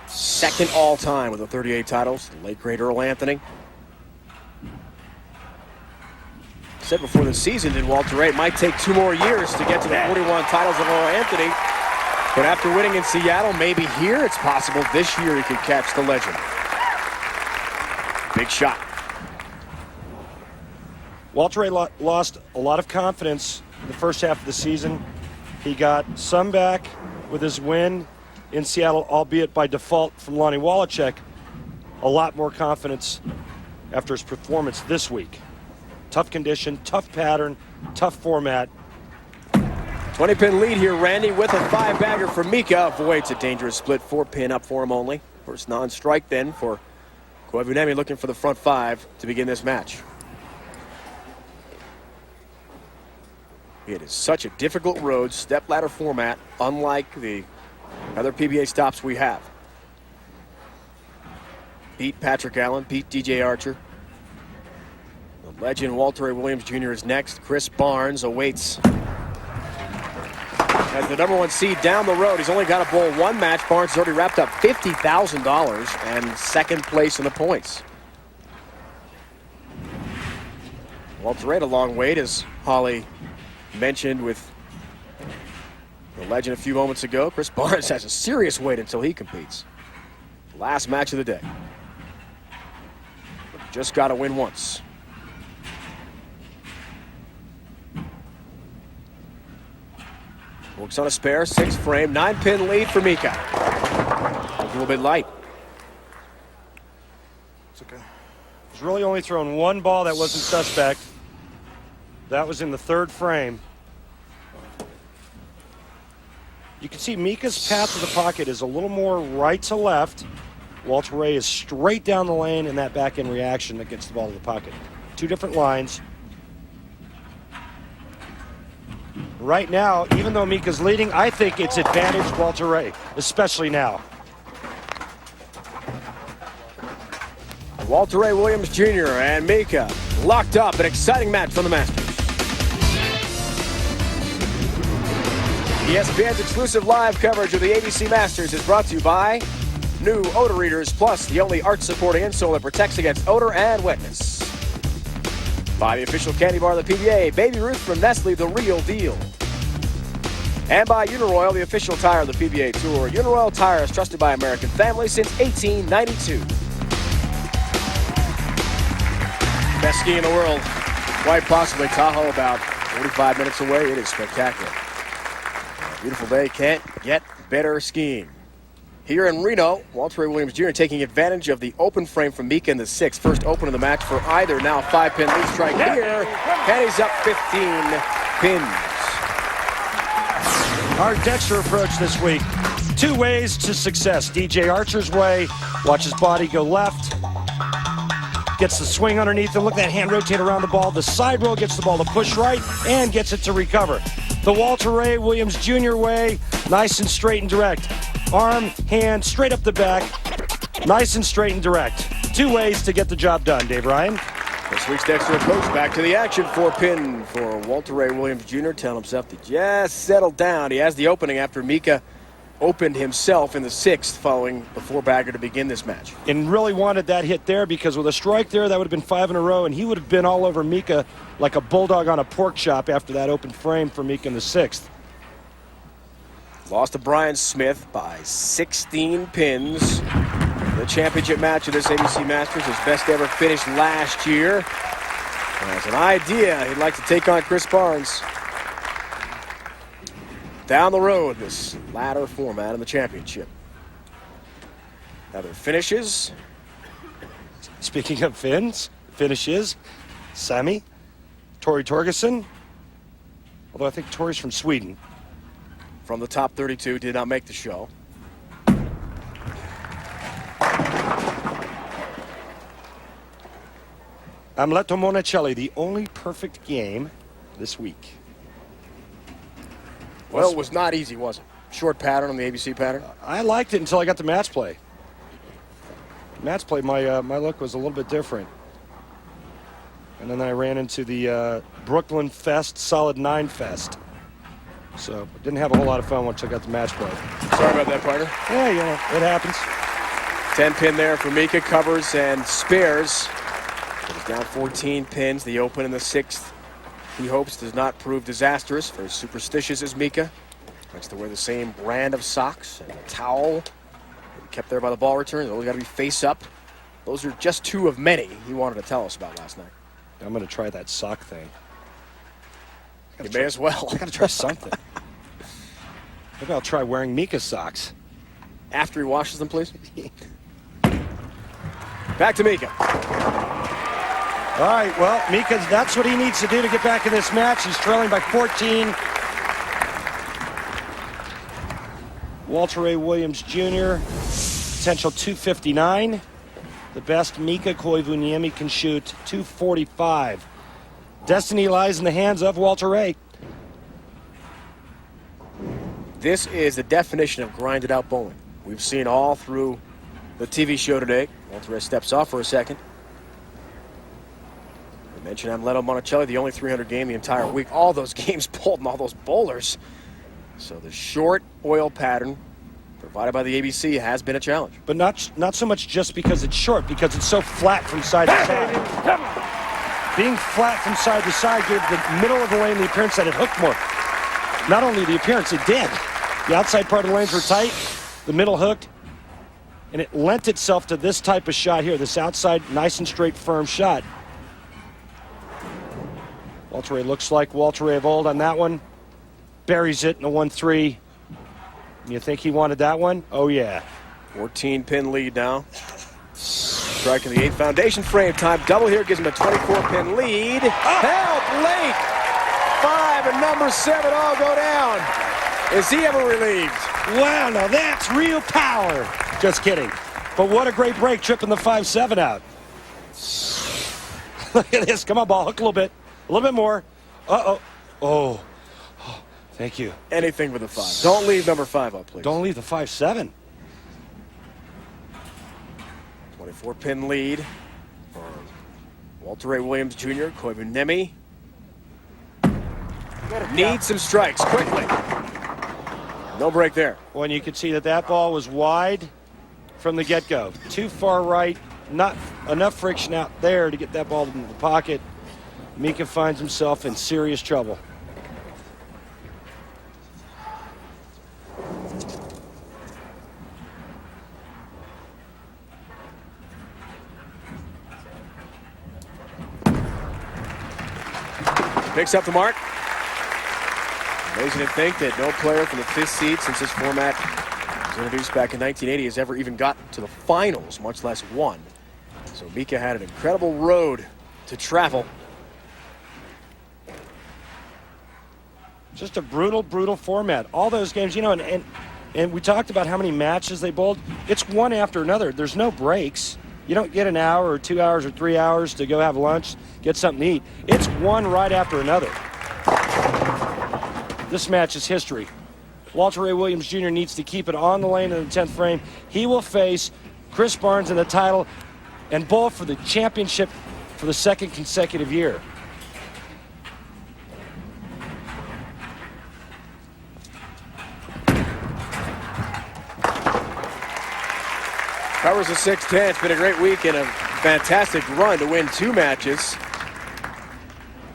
Second all-time with the 38 titles, the late great Earl Anthony. Said before the season that Walter Ray might take 2 more years to get to the 41 titles of Earl Anthony. But after winning in Seattle, maybe here, it's possible this year he could catch the legend. Big shot. Walter Ray lost a lot of confidence in the first half of the season. He got some back with his win in Seattle, albeit by default from Lonnie Wallachek. A lot more confidence after his performance this week. Tough condition, tough pattern, tough format. 20-pin lead here, Randy, with a 5-bagger for Mika. Avoids a dangerous split 4-pin up for him only. First non-strike then for Koivuniemi, looking for the front 5 to begin this match. It is such a difficult road, stepladder format, unlike the other PBA stops we have. Beat Patrick Allen, beat DJ Archer. The legend Walter Ray Williams Jr. is next. Chris Barnes awaits as the #1 seed down the road. He's only got to bowl 1 match. Barnes has already wrapped up $50,000 and second place in the points. Walter Ray, a long wait, as Holly mentioned with the legend a few moments ago. Chris Barnes has a serious wait until he competes. Last match of the day. But just got to win once. Works on a spare, 6 frame, 9-pin lead for Mika. A little bit light. It's okay. He's really only thrown 1 ball that wasn't suspect. That was in the 3rd frame. You can see Mika's path to the pocket is a little more right to left. Walter Ray is straight down the lane in that back-end reaction that gets the ball to the pocket. 2 different lines. Right now, even though Mika's leading, I think it's advantage Walter Ray, especially now. Walter Ray Williams Jr. and Mika locked up. An exciting match from the Masters. ESPN's exclusive live coverage of the ABC Masters is brought to you by new Odor Readers Plus, the only arch-supporting insole that protects against odor and wetness. By the official candy bar of the PBA, Baby Ruth from Nestle, the real deal. And by Uniroyal, the official tire of the PBA Tour. Uniroyal tires trusted by American families since 1892. Best ski in the world. Quite possibly Tahoe, about 45 minutes away. It is spectacular. Beautiful day, can't get better skiing. Here in Reno, Walter Ray Williams Jr. taking advantage of the open frame from Mika in the 6th. First open of the match for either. Now 5-pin lead strike here. And he's up 15 pins. Our Dexter approach this week. 2 ways to success. DJ Archer's way. Watch his body go left. Gets the swing underneath him. Look at that hand rotate around the ball. The side roll gets the ball to push right and gets it to recover. The Walter Ray Williams Jr. way. Nice and straight and direct. Arm, hand, straight up the back. Nice and straight and direct. 2 ways to get the job done, Dave Ryan. This week's Dexter approach back to the action. 4-pin for Walter Ray Williams Jr. telling himself to just settle down. He has the opening after Mika opened himself in the 6th following the 4-bagger to begin this match. And really wanted that hit there because with a strike there, that would have been 5 in a row, and he would have been all over Mika like a bulldog on a pork chop after that open frame for Mika in the 6th. Lost to Brian Smith by 16 pins. The championship match of this ABC Masters, his best ever finish last year. And as an idea, he'd like to take on Chris Barnes down the road, this ladder format in the championship. Other finishes. Speaking of finishes, Sami, Tori Torgerson, although I think Tori's from Sweden. From the top 32, did not make the show. Amleto Monicelli, the only perfect game this week. Well, it was not easy, was it? Short pattern on the ABC pattern? I liked it until I got to match play. Match play, my look was a little bit different. And then I ran into the Brooklyn Fest, Solid 9 Fest. So didn't have a whole lot of fun once I got to match play. Sorry about that, partner. Yeah, you know, it happens. 10-pin there for Mika, covers and spares. He's down 14 pins. The open in the 6th, he hopes, does not prove disastrous for as superstitious as Mika. Likes to wear the same brand of socks and a towel. Kept there by the ball return. Always got to be face up. Those are just 2 of many he wanted to tell us about last night. I'm going to try that sock thing. You may as well. I got to try something. Maybe I'll try wearing Mika socks. After he washes them, please. Back to Mika. All right, well, Mika, that's what he needs to do to get back in this match. He's trailing by 14. Walter Ray Williams Jr., potential 259. The best Mika Koivuniemi can shoot 245. Destiny lies in the hands of Walter Ray. This is the definition of grinded out bowling. We've seen all through the TV show today. Walter Ray steps off for a second. We mentioned Amleto Monicelli, the only 300 game the entire week. All those games pulled and all those bowlers. So the short oil pattern provided by the ABC has been a challenge. But not so much just because it's short, because it's so flat from side to side. Being flat from side to side gave the middle of the lane the appearance that it hooked more. Not only the appearance, it did. The outside part of the lanes were tight, the middle hooked, and it lent itself to this type of shot here, this outside, nice and straight, firm shot. Walter Ray looks like Walter Ray of old on that one. Buries it in a 1-3. You think he wanted that one? Oh, yeah. 14-pin lead now. Striking the 8th foundation frame. Time double here gives him a 24-pin lead. Help late. 5 and number 7 all go down. Is he ever relieved? Wow, now that's real power. Just kidding. But what a great break, tripping the 5-7 out. Look at this. Come on, ball. Hook a little bit. A little bit more. Uh-oh. Oh. Thank you. Anything for the 5. Don't leave number 5 up, please. Don't leave the 5-7. 24-pin lead for Walter Ray Williams Jr. Koivuniemi needs some strikes quickly. No break there. Well, you could see that ball was wide from the get-go. Too far right, not enough friction out there to get that ball into the pocket. Mika finds himself in serious trouble. Picks up the mark. Amazing to think that no player from the 5th seed since this format was introduced back in 1980 has ever even got to the finals, much less won. So Mika had an incredible road to travel. Just a brutal, brutal format. All those games, you know, and we talked about how many matches they bowled. It's one after another. There's no breaks. You don't get an hour or 2 hours or 3 hours to go have lunch, get something to eat. It's one right after another. This match is history. Walter Ray Williams Jr. needs to keep it on the lane in the 10th frame. He will face Chris Barnes in the title and bowl for the championship for the 2nd consecutive year. Covers the 6-10. It's been a great week and a fantastic run to win 2 matches.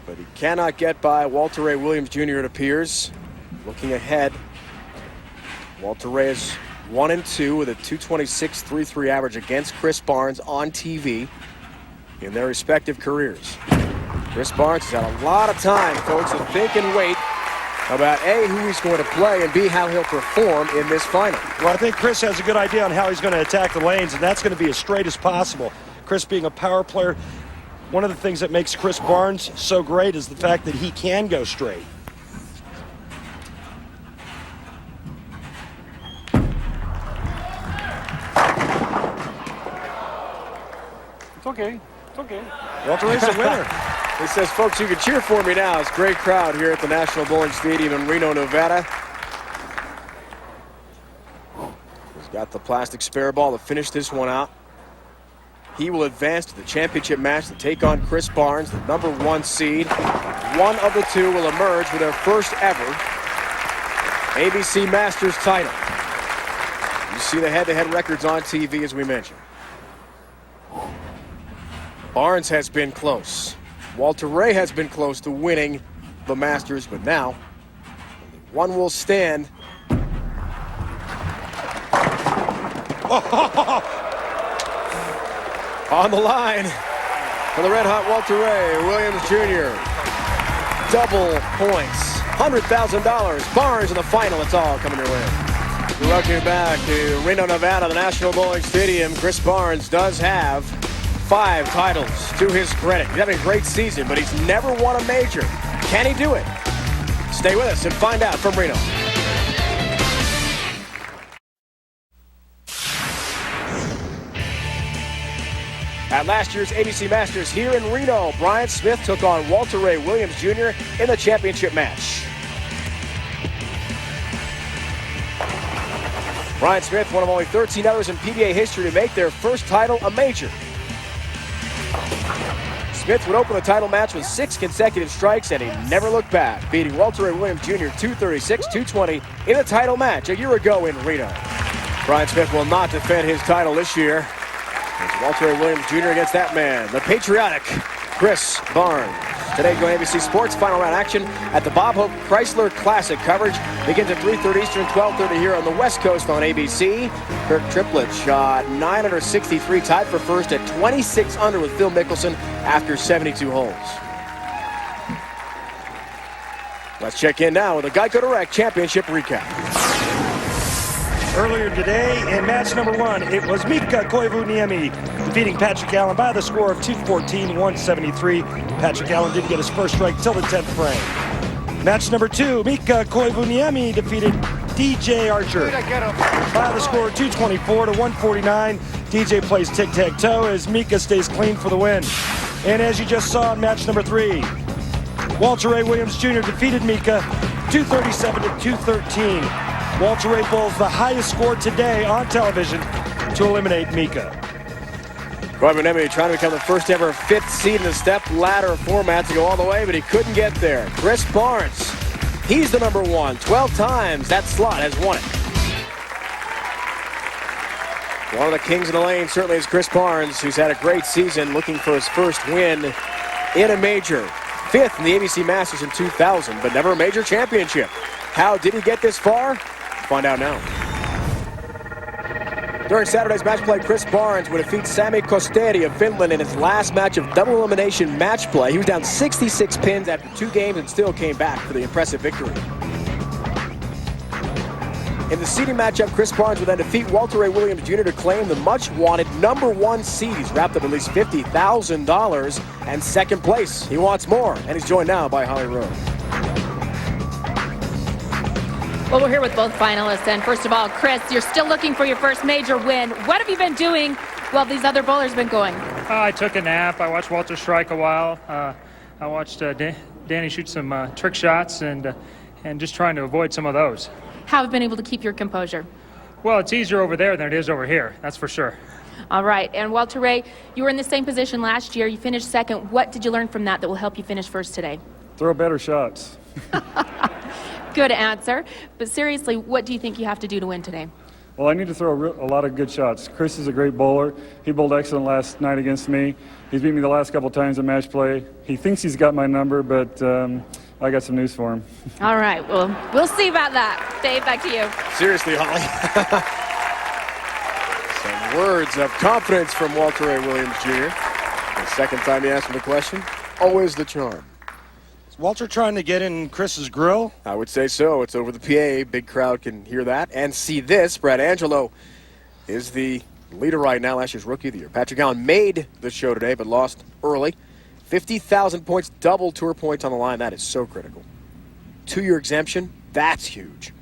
But he cannot get by Walter Ray Williams Jr., it appears. Looking ahead, Walter Ray is 1-2 with a 226.33 average against Chris Barnes on TV in their respective careers. Chris Barnes has had a lot of time, folks, to think and wait about A, who he's going to play, and B, how he'll perform in this final. Well, I think Chris has a good idea on how he's going to attack the lanes, and that's going to be as straight as possible. Chris being a power player, one of the things that makes Chris Barnes so great is the fact that he can go straight. It's okay. It's okay. Walter Ray's a winner. He says, folks, you can cheer for me now. It's a great crowd here at the National Bowling Stadium in Reno, Nevada. He's got the plastic spare ball to finish this one out. He will advance to the championship match to take on Chris Barnes, the #1 seed. One of the two will emerge with their first ever ABC Masters title. You see the head-to-head records on TV, as we mentioned. Barnes has been close. Walter Ray has been close to winning the Masters, but now one will stand. On the line for the red-hot Walter Ray Williams Jr. Double points, $100,000. Barnes in the final. It's all coming your way. We welcome you back to Reno, Nevada, the National Bowling Stadium. Chris Barnes does have 5 titles to his credit. He's having a great season, but he's never won a major. Can he do it? Stay with us and find out from Reno. At last year's ABC Masters here in Reno, Brian Smith took on Walter Ray Williams Jr. in the championship match. Brian Smith, one of only 13 others in PBA history to make their first title a major. Smith would open the title match with 6 consecutive strikes, and he never looked back, beating Walter Ray Williams Jr. 236-220 in a title match a year ago in Reno. Brian Smith will not defend his title this year. It's Walter Ray Williams Jr. against that man, the patriotic Chris Barnes. Today, go ABC Sports final round action at the Bob Hope Chrysler Classic. Coverage begins at 3:30 Eastern, 12:30 here on the West Coast on ABC. Kirk Triplett shot 963, tied for first at 26 under with Phil Mickelson after 72 holes. Let's check in now with a Geico Direct Championship recap. Earlier today in match #1, it was Mika Koivuniemi defeating Patrick Allen by the score of 214-173. Patrick Allen didn't get his first strike till the 10th frame. Match #2, Mika Koivuniemi defeated DJ Archer by the score of 224-149. DJ plays tic-tac-toe as Mika stays clean for the win. And as you just saw in match #3, Walter Ray Williams Jr. defeated Mika 237-213. Walter Ray bowls the highest score today on television to eliminate Mika. Koivuniemi trying to become the first ever 5th seed in the Stepladder format to go all the way, but he couldn't get there. Chris Barnes, he's the #1. 12 times that slot has won it. One of the kings of the lane certainly is Chris Barnes, who's had a great season looking for his first win in a major. 5th in the ABC Masters in 2000, but never a major championship. How did he get this far? Find out now. During Saturday's match play, Chris Barnes would defeat Sami Kosteri of Finland in his last match of double elimination match play. He was down 66 pins after 2 games and still came back for the impressive victory. In the seeding matchup, Chris Barnes would then defeat Walter Ray Williams Jr. to claim the much-wanted #1 seed. He's wrapped up at least $50,000 and second place. He wants more, and he's joined now by Holly Rowe. Well, we're here with both finalists, and first of all, Chris, you're still looking for your first major win. What have you been doing while these other bowlers have been going? I took a nap. I watched Walter strike a while. I watched Danny shoot some trick shots, and just trying to avoid some of those. How have you been able to keep your composure? Well, it's easier over there than it is over here, that's for sure. All right, and Walter Ray, you were in the same position last year. You finished second. What did you learn from that will help you finish first today? Throw better shots. Good answer. But seriously, what do you think you have to do to win today? Well, I need to throw a lot of good shots. Chris is a great bowler. He bowled excellent last night against me. He's beat me the last couple times in match play. He thinks he's got my number, but I got some news for him. All right, well, we'll see about that. Dave, back to you. Seriously, Holly. Some words of confidence from Walter Ray Williams Jr. The second time he asked him the question, always the charm. Is Walter trying to get in Chris's grill? I would say so. It's over the PA. Big crowd can hear that and see this. Brad Angelo is the leader right now, last year's Rookie of the Year. Patrick Allen made the show today, but lost early. 50,000 points, double tour points on the line. That is so critical. 2-year exemption, that's huge.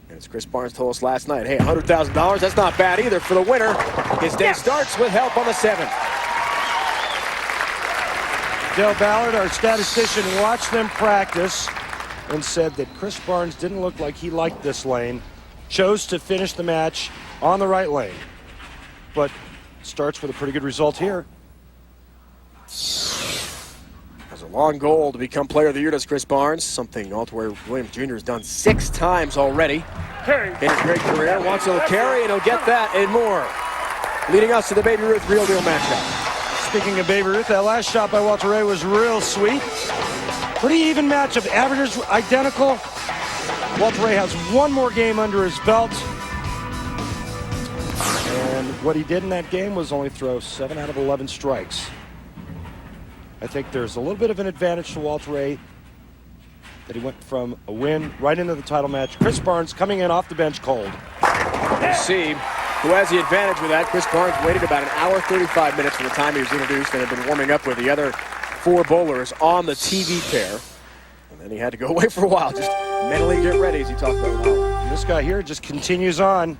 And as Chris Barnes told us last night, hey, $100,000, that's not bad either for the winner. His day starts with help on the 7th. Dale Ballard, our statistician, watched them practice and said that Chris Barnes didn't look like he liked this lane. Chose to finish the match on the right lane. But starts with a pretty good result here. Has a long goal to become Player of the Year, does Chris Barnes, something Walter Ray Williams Jr. has done 6 times already in his great career. Wants to carry, and he'll get that and more. Leading us to the Baby Ruth Real Deal matchup. Speaking of Baby Ruth, that last shot by Walter Ray was real sweet. Pretty even matchup. Averages identical. Walter Ray has one more game under his belt. And what he did in that game was only throw 7 out of 11 strikes. I think there's a little bit of an advantage to Walter Ray that he went from a win right into the title match. Chris Barnes coming in off the bench cold. We'll see who has the advantage with that. Chris Barnes waited about an hour 35 minutes from the time he was introduced and had been warming up with the other 4 bowlers on the TV pair. And then he had to go away for a while, just mentally get ready, as he talked about with Howard. This guy here just continues on.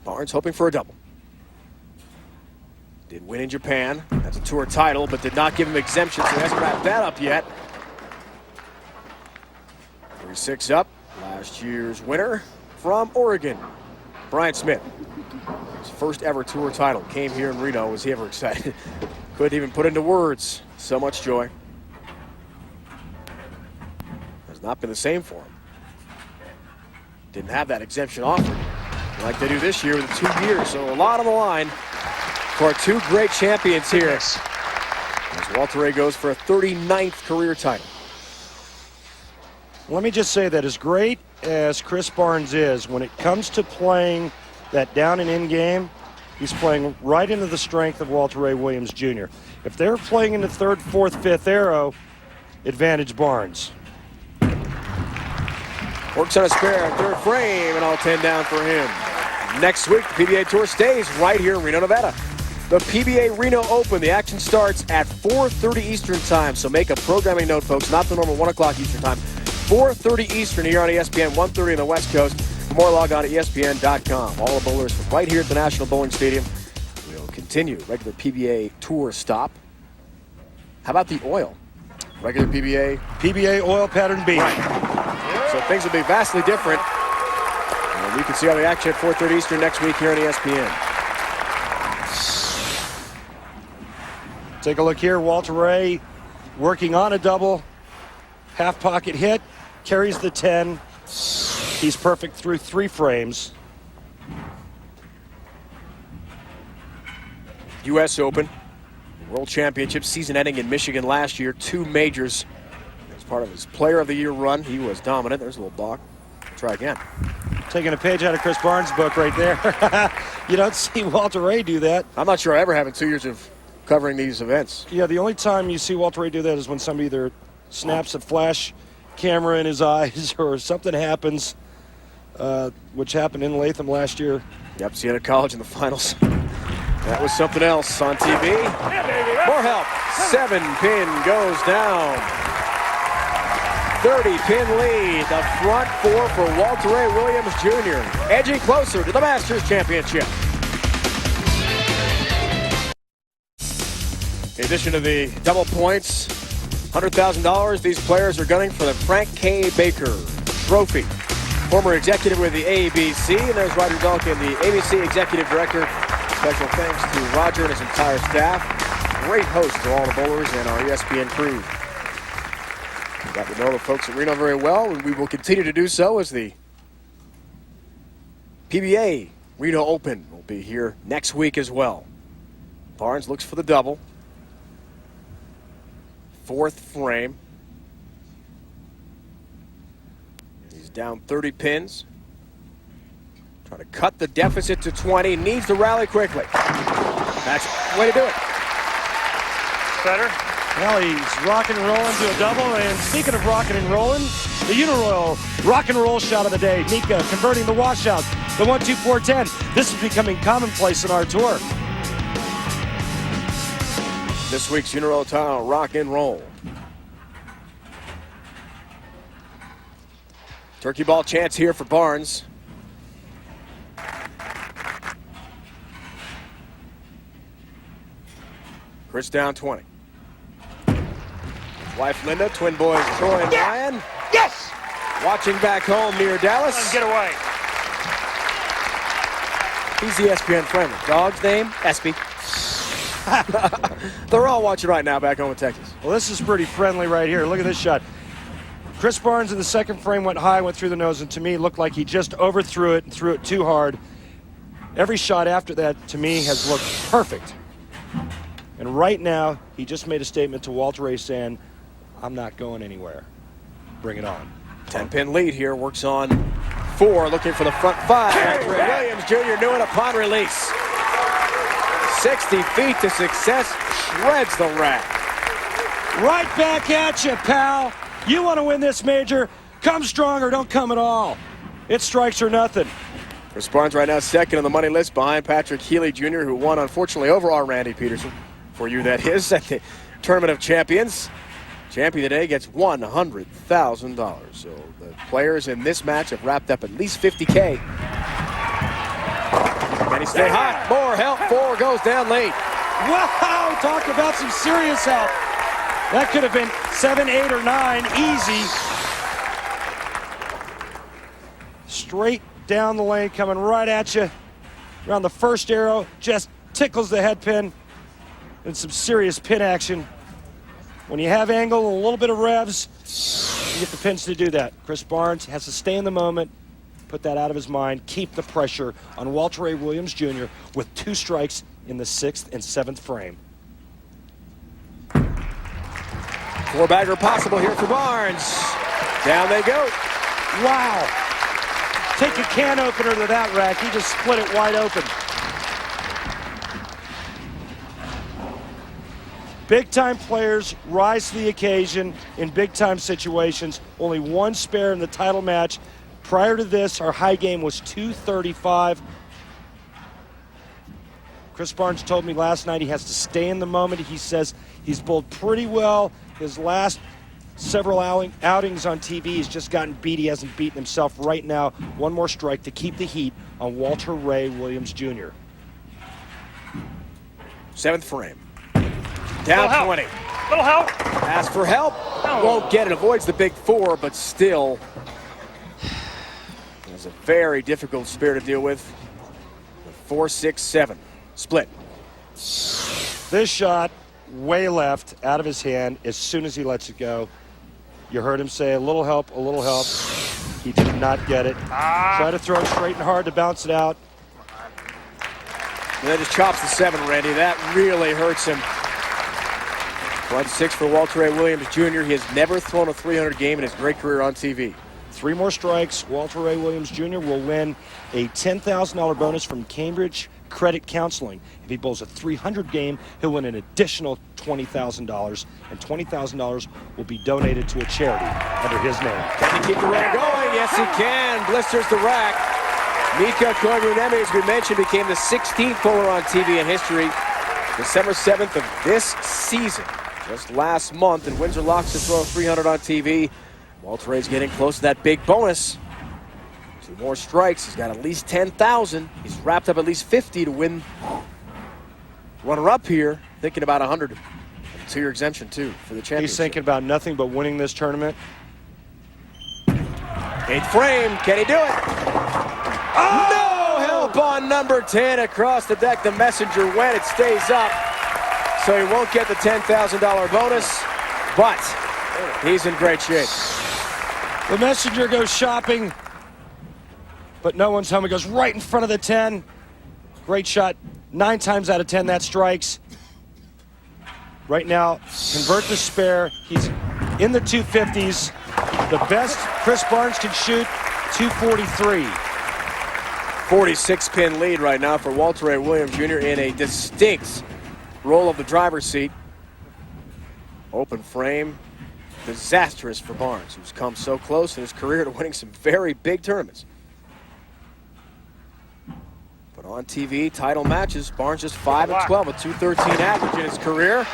Barnes hoping for a double. Did win in Japan. That's a tour title, but did not give him exemption, so he hasn't wrapped that up yet. 36 up. Last year's winner from Oregon, Brian Smith. His first ever tour title came here in Reno. Was he ever excited? Couldn't even put into words. So much joy. Has not been the same for him. Didn't have that exemption offered like they do this year with 2 years. So a lot on the line for 2 great champions here. As Walter Ray goes for a 39th career title. Let me just say that as great as Chris Barnes is, when it comes to playing that down and in game, he's playing right into the strength of Walter Ray Williams Jr. If they're playing in the 3rd, 4th, 5th arrow, advantage Barnes. Works on a spare 3rd frame, and all 10 down for him. Next week, the PBA Tour stays right here in Reno, Nevada. The PBA Reno Open, the action starts at 4:30 Eastern time, so make a programming note, folks, not the normal 1 o'clock Eastern time. 4:30 Eastern here on ESPN, 1:30 on the West Coast. For more, log on to ESPN.com. All the bowlers from right here at the National Bowling Stadium. We'll continue regular PBA Tour stop. How about the oil? Regular PBA oil pattern B. Right. So things will be vastly different. And you can see all the action at 4:30 Eastern next week here on ESPN. Take a look here. Walter Ray working on a double. Half pocket hit. Carries the 10. He's perfect through 3 frames. U.S. Open, World Championship, season ending in Michigan last year, 2 majors. As part of his Player of the Year run, he was dominant. There's a little block. Try again. Taking a page out of Chris Barnes' book right there. You don't see Walter Ray do that. I'm not sure I ever have in 2 years of covering these events. Yeah, the only time you see Walter Ray do that is when somebody either snaps a flash camera in his eyes or something happens, which happened in Latham last year. Yep, Siena College in the finals. That was something else on TV. More help. 7-pin goes down. 30-pin lead. The front 4 for Walter Ray Williams Jr. Edging closer to the Masters Championship. In addition to the double points, $100,000, these players are gunning for the Frank K. Baker Trophy. Former executive with the ABC, and there's Roger Duncan, the ABC Executive Director. Special thanks to Roger and his entire staff. Great host to all the bowlers and our ESPN crew. Got to know the folks at Reno very well, and we will continue to do so as the PBA Reno Open will be here next week as well. Barnes looks for the double. 4th frame. He's down 30 pins. Trying to cut the deficit to 20. Needs to rally quickly. That's the way to do it. Better. Well, he's rocking and rolling to a double. And speaking of rocking and rolling, the Uniroyal rock and roll shot of the day. Mika converting the washout. The 1-2-4-10. This is becoming commonplace in our tour. This week's Uniroyal title, rock and roll. Turkey ball chance here for Barnes. Chris down 20. His wife Linda, twin boys Troy and Ryan. Yes! Watching back home near Dallas. Let him get away. He's the ESPN friendly. Dog's name, Espy. They're all watching right now back home in Texas. Well, this is pretty friendly right here. Look at this shot. Chris Barnes in the 2nd frame went high, went through the nose, and to me looked like he just overthrew it and threw it too hard. Every shot after that, to me, has looked perfect. And right now, he just made a statement to Walter Ray saying, I'm not going anywhere. Bring it on. 10-pin lead here, works on 4, looking for the front 5. Walter Ray Williams Jr. knew it upon release. 60 feet to success, shreds the rack. Right back at you, pal. You want to win this major? Come strong or don't come at all. It's strikes or nothing. Chris Barnes right now 2nd on the money list behind Patrick Healy Jr., who won, unfortunately, over our Randy Peterson. For you, that is, at the Tournament of Champions. Champion today gets $100,000. So the players in this match have wrapped up at least $50K. Can he stay hot? More help. 4 goes down late. Wow, talk about some serious help. That could have been 7, 8, or 9, easy. Straight down the lane, coming right at you. Around the first arrow, just tickles the head pin. And some serious pin action. When you have angle and a little bit of revs, you get the pins to do that. Chris Barnes has to stay in the moment, put that out of his mind, keep the pressure on Walter Ray Williams Jr. with 2 strikes in the 6th and 7th frame. 4-bagger possible here for Barnes. Down they go. Wow. Take a can opener to that rack. He just split it wide open. Big-time players rise to the occasion in big-time situations. Only 1 spare in the title match. Prior to this, our high game was 235. Chris Barnes told me last night he has to stay in the moment. He says he's bowled pretty well. His last several outings on TV, he's just gotten beat. He hasn't beaten himself right now. 1 more strike to keep the heat on Walter Ray Williams Jr. 7th frame. Down 20. Little help. Asks for help. Won't get it. Avoids the big 4, but still it's a very difficult spear to deal with. 4, 6, 7. Split. This shot, way left, out of his hand, as soon as he lets it go. You heard him say, a little help, a little help. He did not get it. Try to throw it straight and hard to bounce it out. And then just chops the 7, Randy. That really hurts him. 1-6 for Walter Ray Williams Jr. He has never thrown a 300 game in his great career on TV. 3 more strikes. Walter Ray Williams Jr. will win a $10,000 bonus from Cambridge Credit Counseling. If he bowls a 300 game, he'll win an additional $20,000, and $20,000 will be donated to a charity under his name. Can he keep the run going? Yes, he can. Blisters the rack. Mika Koivuniemi, as we mentioned, became the 16th bowler on TV in history. December 7th of this season, just last month, and Windsor Locks to throw 300 on TV. Walter Ray's getting close to that big bonus. 2 more strikes. He's got at least 10,000. He's wrapped up at least 50 to win. Runner-up here, thinking about 100. 2-year exemption, too, for the championship. He's thinking about nothing but winning this tournament. 8th frame. Can he do it? Oh! No help on number 10 across the deck. The messenger went. It stays up. So he won't get the $10,000 bonus, but he's in great shape. The messenger goes shopping, but no one's home. He goes right in front of the 10. Great shot. 9 times out of 10, that strikes. Right now, convert the spare. He's in the 250s. The best Chris Barnes can shoot, 243. 46-pin lead right now for Walter Ray Williams Jr. in a distinct roll of the driver's seat. Open frame. Disastrous for Barnes, who's come so close in his career to winning some very big tournaments. But on TV, title matches, Barnes just 5-12, a 213 average in his career.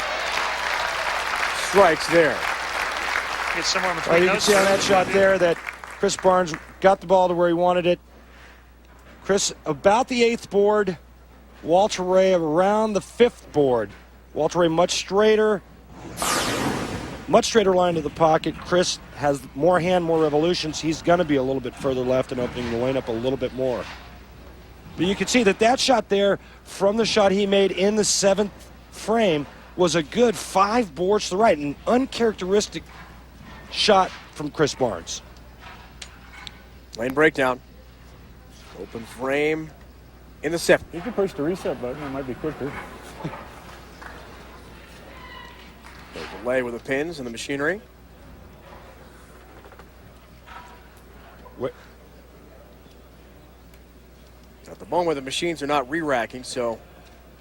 Strikes there. Get somewhere between you can see on that shot there that Chris Barnes got the ball to where he wanted it. Chris about the 8th board. Walter Ray around the 5th board. Walter Ray much straighter line to the pocket. Chris has more hand, more revolutions. He's going to be a little bit further left and opening the lane up a little bit more. But you can see that shot there from the shot he made in the 7th frame was a good 5 boards to the right. An uncharacteristic shot from Chris Barnes. Lane breakdown. Open frame in the 7th. You can push the reset button. It might be quicker. Delay with the pins and the machinery. At the moment, the machines are not re-racking, so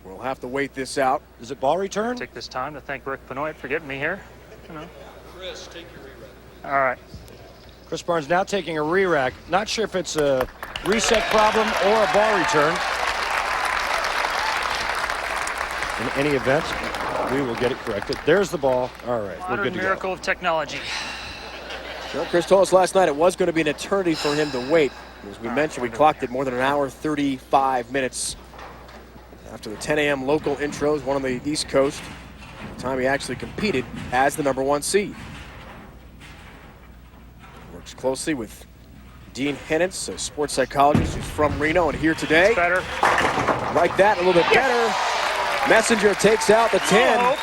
we'll have to wait this out. Is it ball return? Take this time to thank Rick Benoit for getting me here. Chris, take your re-rack. All right. Chris Barnes now taking a re-rack. Not sure if it's a reset problem or a ball return. In any event, we will get it corrected. There's the ball. All right, we're good to go. Miracle of technology. Well, Chris told us last night it was going to be an eternity for him to wait. As we mentioned, we clocked it more than an hour, 35 minutes after the 10 a.m. local intros, one on the East Coast, the time he actually competed as the #1 seed. Works closely with Dean Hennitz, a sports psychologist who's from Reno and here today. Better. Like that, a little bit better. Messenger takes out the 10.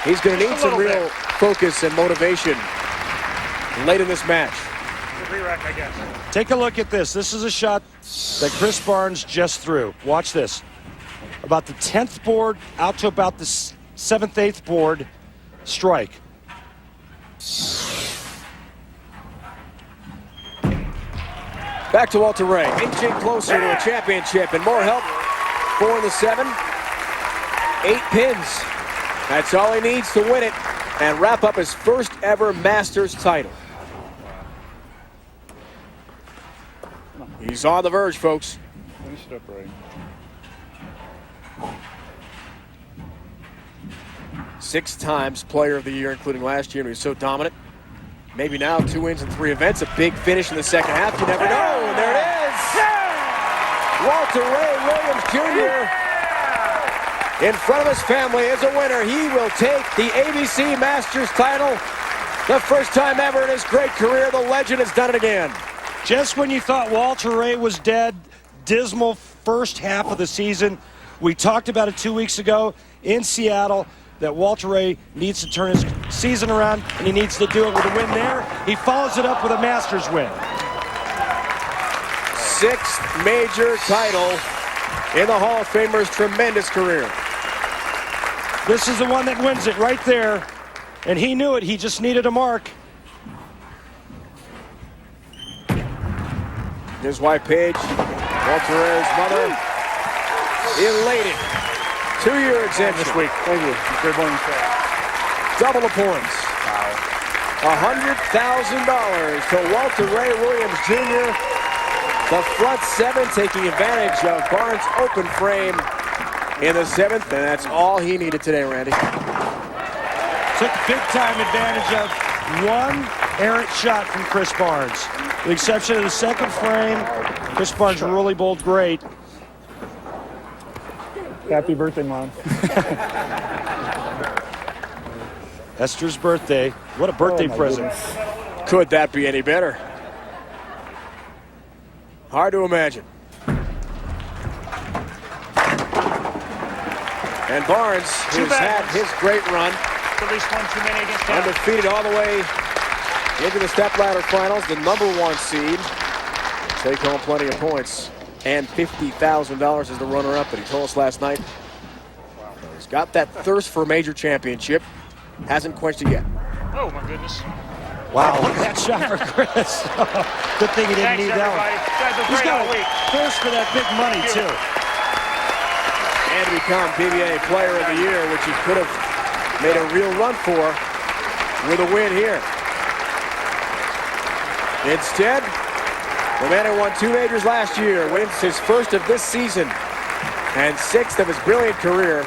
He's going to need some real focus and motivation late in this match. Good re-rack, I guess. Take a look at this. This is a shot that Chris Barnes just threw. Watch this. About the 10th board out to about the 7th, 8th board, strike. Back to Walter Ray, inching closer to a championship and more help. 4 in the 7, 8 pins. That's all he needs to win it and wrap up his first ever Masters title. He's on the verge, folks. Finish it up, Ray. 6 times player of the year, including last year, and he was so dominant. Maybe now 2 wins in 3 events, a big finish in the second half. You never know, and there it is. Walter Ray Williams Jr. in front of his family as a winner. He will take the ABC Masters title. The first time ever in his great career, the legend has done it again. Just when you thought Walter Ray was dead, dismal first half of the season. We talked about it 2 weeks ago in Seattle that Walter Ray needs to turn his season around, and he needs to do it with a win there. He follows it up with a Masters win. 6th major title in the Hall of Famer's tremendous career. This is the one that wins it right there. And he knew it. He just needed a mark. His wife, Paige, Walter Ray's mother, elated. 2-year exemption. This week. Thank you. Great morning. Double the points. $100,000 to Walter Ray Williams Jr. The front seven taking advantage of Barnes' open frame in the 7th, and that's all he needed today, Randy. Took big-time advantage of one errant shot from Chris Barnes. With the exception of the 2nd frame, Chris Barnes really bowled great. Happy birthday, Mom. Esther's birthday. What a birthday present. Goodness. Could that be any better? Hard to imagine. And Barnes, who's had his great run, At least one too many against him. undefeated all the way into the Stepladder finals, the #1 seed. Take home plenty of points and $50,000 as the runner-up that he told us last night. He's got that thirst for a major championship. Hasn't quenched it yet. Oh, my goodness. Wow, look at that shot for Chris. Good thing he didn't need that one. He's got a thirst for that big money, too. And to become PBA Player of the Year, which he could have made a real run for with a win here. Instead, the man who won 2 majors last year wins his first of this season and 6th of his brilliant career.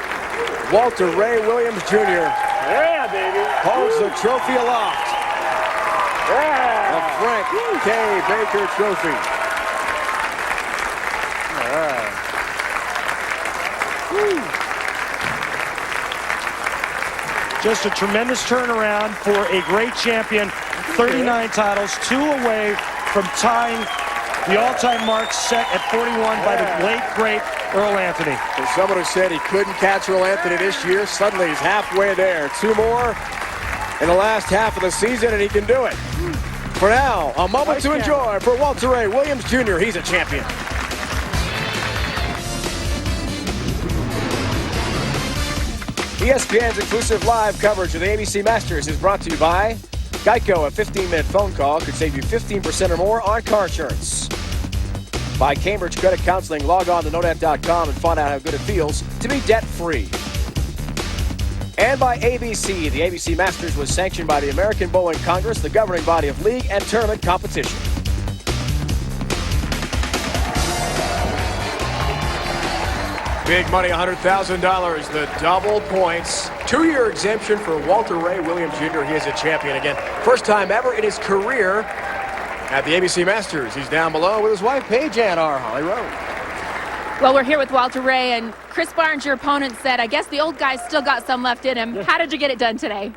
Walter Ray Williams Jr. Yeah, baby. Holds the trophy aloft. Yeah. The Frank K. Baker Trophy. All right. Just a tremendous turnaround for a great champion. 39 titles, 2 away from tying the all-time mark set at 41 by the late, great Earl Anthony. For someone who said he couldn't catch Earl Anthony this year, suddenly he's halfway there. 2 more in the last half of the season, and he can do it. For now, a moment to enjoy for Walter Ray Williams Jr. He's a champion. ESPN's exclusive live coverage of the ABC Masters is brought to you by Geico. A 15-minute phone call could save you 15% or more on car insurance. By Cambridge Credit Counseling, log on to nonet.com and find out how good it feels to be debt-free. And by ABC. The ABC Masters was sanctioned by the American Bowling Congress, the governing body of league and tournament competition. Big money, $100,000, the double points. 2-year exemption for Walter Ray Williams Jr. He is a champion again. First time ever in his career at the ABC Masters. He's down below with his wife, Paige, and our Holly Rowe. Well, we're here with Walter Ray, and Chris Barnes, your opponent, said, I guess the old guy's still got some left in him. How did you get it done today?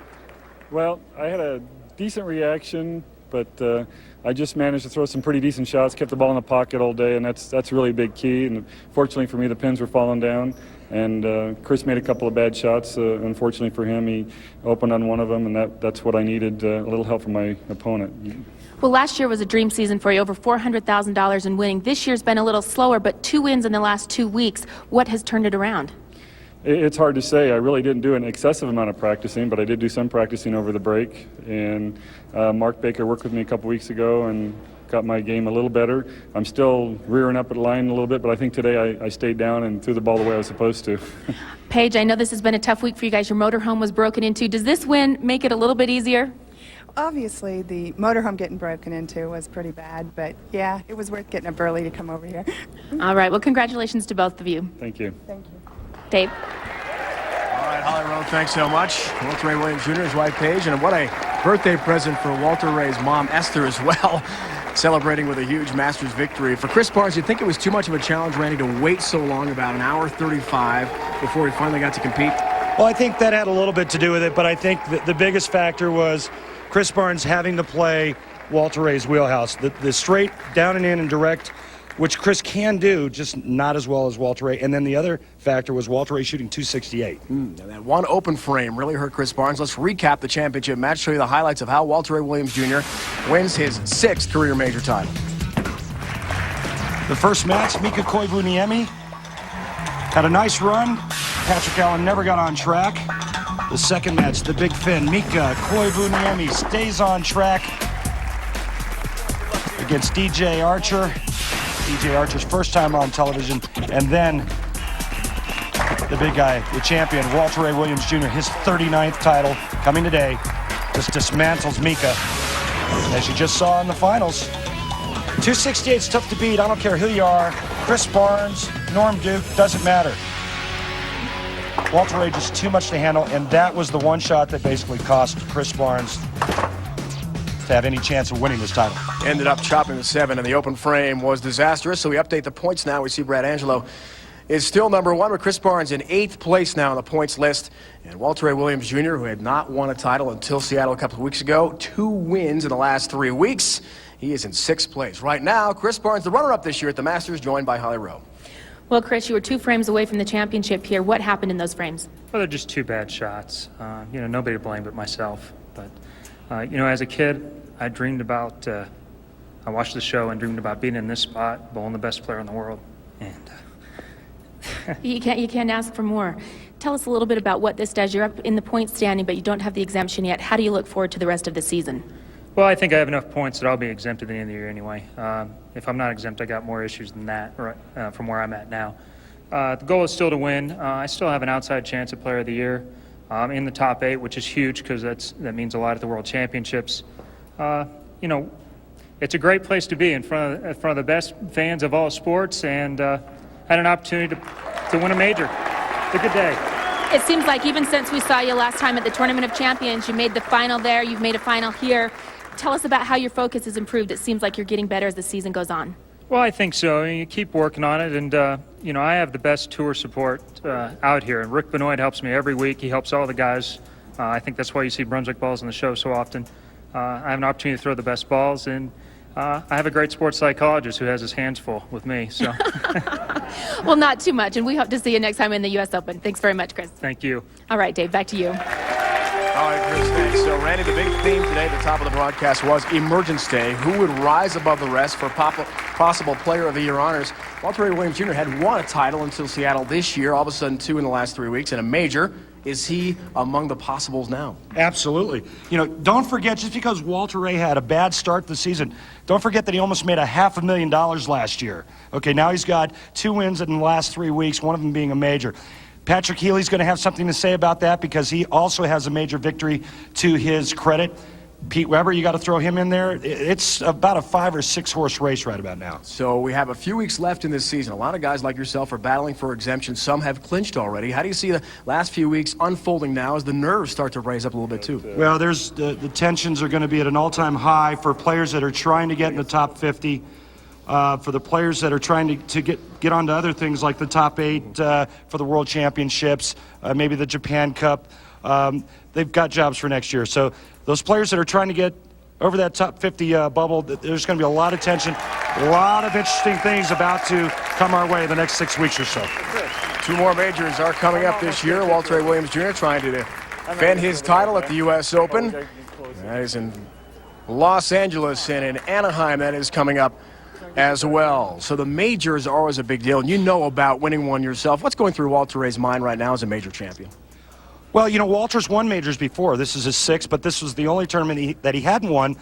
Well, I had a decent reaction, but I just managed to throw some pretty decent shots, kept the ball in the pocket all day, and that's really a big key. And fortunately for me, the pins were falling down, and Chris made a couple of bad shots. Unfortunately for him, he opened on one of them, and that's what I needed, a little help from my opponent. Well, last year was a dream season for you, over $400,000 in winning. This year's been a little slower, but 2 wins in the last 2 weeks. What has turned it around? It's hard to say. I really didn't do an excessive amount of practicing, but I did do some practicing over the break. And Mark Baker worked with me a couple weeks ago and got my game a little better. I'm still rearing up at the line a little bit, but I think today I stayed down and threw the ball the way I was supposed to. Paige, I know this has been a tough week for you guys. Your motorhome was broken into. Does this win make it a little bit easier? Obviously, the motorhome getting broken into was pretty bad, but yeah, it was worth getting up early to come over here. All right, well, congratulations to both of you. Thank you. Thank you. Dave. All right, Holly Rowe, thanks so much. Walter Ray Williams Jr., his wife Paige, and what a birthday present for Walter Ray's mom, Esther, as well, celebrating with a huge Masters victory. For Chris Barnes, you'd think it was too much of a challenge, Randy, to wait so long, about 1 hour 35, before he finally got to compete? Well, I think that had a little bit to do with it, but I think the biggest factor was Chris Barnes having to play Walter Ray's wheelhouse. The straight, down and in and direct, which Chris can do, just not as well as Walter Ray. And then the other factor was Walter Ray shooting 268. And that one open frame really hurt Chris Barnes. Let's recap the championship match, show you the highlights of how Walter Ray Williams Jr. wins his 6th career major title. The first match, Mika Koivuniemi Had a nice run. Patrick Allen never got on track. The second match, the Big Fin, Mika Koivuniemi stays on track against DJ Archer. DJ Archer's first time on television. And then the big guy, the champion, Walter Ray Williams Jr., his 39th title coming today, just dismantles Mika. As you just saw in the finals, 268's tough to beat. I don't care who you are. Chris Barnes, Norm Duke, doesn't matter. Walter Ray just too much to handle, and that was the one shot that basically cost Chris Barnes to have any chance of winning this title. Ended up chopping the 7, and the open frame was disastrous. So we update the points now. We see Brad Angelo is still number 1, with Chris Barnes in 8th place now on the points list. And Walter Ray Williams Jr., who had not won a title until Seattle a couple of weeks ago, 2 wins in the last 3 weeks. He is in 6th place. Right now, Chris Barnes, the runner-up this year at the Masters, joined by Holly Rowe. Well, Chris, you were 2 frames away from the championship here. What happened in those frames? Well, they're just 2 bad shots. Nobody to blame but myself. But, as a kid, I dreamed about, I watched the show and dreamed about being in this spot, bowling the best player in the world. And you can't ask for more. Tell us a little bit about what this does. You're up in the point standing, but you don't have the exemption yet. How do you look forward to the rest of the season? Well, I think I have enough points that I'll be exempt at the end of the year anyway. If I'm not exempt, I got more issues than that from where I'm at now. The goal is still to win. I still have an outside chance at Player of the Year. In the top 8, which is huge because that means a lot at the World Championships. It's a great place to be in front of the best fans of all sports, and had an opportunity to win a major. It's a good day. It seems like even since we saw you last time at the Tournament of Champions, you made the final there, you've made a final here. Tell us about how your focus has improved. It seems like you're getting better as the season goes on. Well, I think so. You keep working on it, and I have the best tour support out here, and Rick Benoit helps me every week. He helps all the guys. I think that's why you see Brunswick balls on the show so often. I have an opportunity to throw the best balls, and I have a great sports psychologist who has his hands full with me. So. Well, not too much, and we hope to see you next time in the U.S. Open. Thanks very much, Chris. Thank you. All right, Dave, back to you. All right, Chris, thanks. So, Randy, the big theme today at the top of the broadcast was Emergence Day. Who would rise above the rest for possible Player of the Year honors? Walter Ray Williams Jr. had won a title until Seattle this year, all of a sudden 2 in the last 3 weeks, and a major. Is he among the possibles now? Absolutely. Don't forget, just because Walter Ray had a bad start this season, don't forget that he almost made $500,000 last year. Okay, now he's got 2 wins in the last 3 weeks, one of them being a major. Patrick Healy's going to have something to say about that because he also has a major victory to his credit. Pete Weber, you got to throw him in there. It's about a 5 or 6 horse race right about now. So we have a few weeks left in this season. A lot of guys like yourself are battling for exemption. Some have clinched already. How do you see the last few weeks unfolding now as the nerves start to raise up a little bit too? Well, there's the tensions are going to be at an all-time high for players that are trying to get in the top 50. For the players that are trying to get onto other things like the top 8 for the World Championships, maybe the Japan Cup. They've got jobs for next year. So those players that are trying to get over that top 50 bubble, there's going to be a lot of tension, a lot of interesting things about to come our way in the next 6 weeks or so. 2 more majors are coming up this year. Walter Ray Williams Jr. trying to defend his title at the U.S. Open. That is in Los Angeles, and in Anaheim that is coming up as well. So the majors are always a big deal, and you know about winning one yourself. What's going through Walter Ray's mind right now as a major champion? Well, Walter's won majors before. This is his 6th, but this was the only tournament that he hadn't won.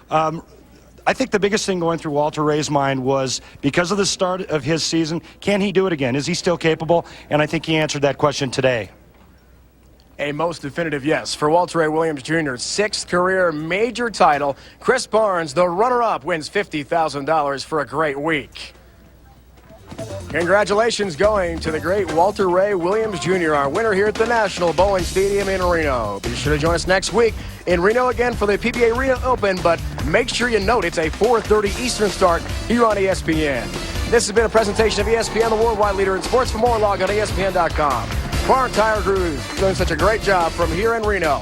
I think the biggest thing going through Walter Ray's mind was, because of the start of his season, can he do it again? Is he still capable? And I think he answered that question today. A most definitive yes for Walter Ray Williams Jr.'s 6th career major title. Chris Barnes, the runner-up, wins $50,000 for a great week. Congratulations going to the great Walter Ray Williams Jr., our winner here at the National Bowling Stadium in Reno. Be sure to join us next week in Reno again for the PBA Reno Open, but make sure you note it's a 4:30 Eastern start here on ESPN. This has been a presentation of ESPN, the worldwide leader in sports. For more, log on ESPN.com. For our entire crew doing such a great job from here in Reno.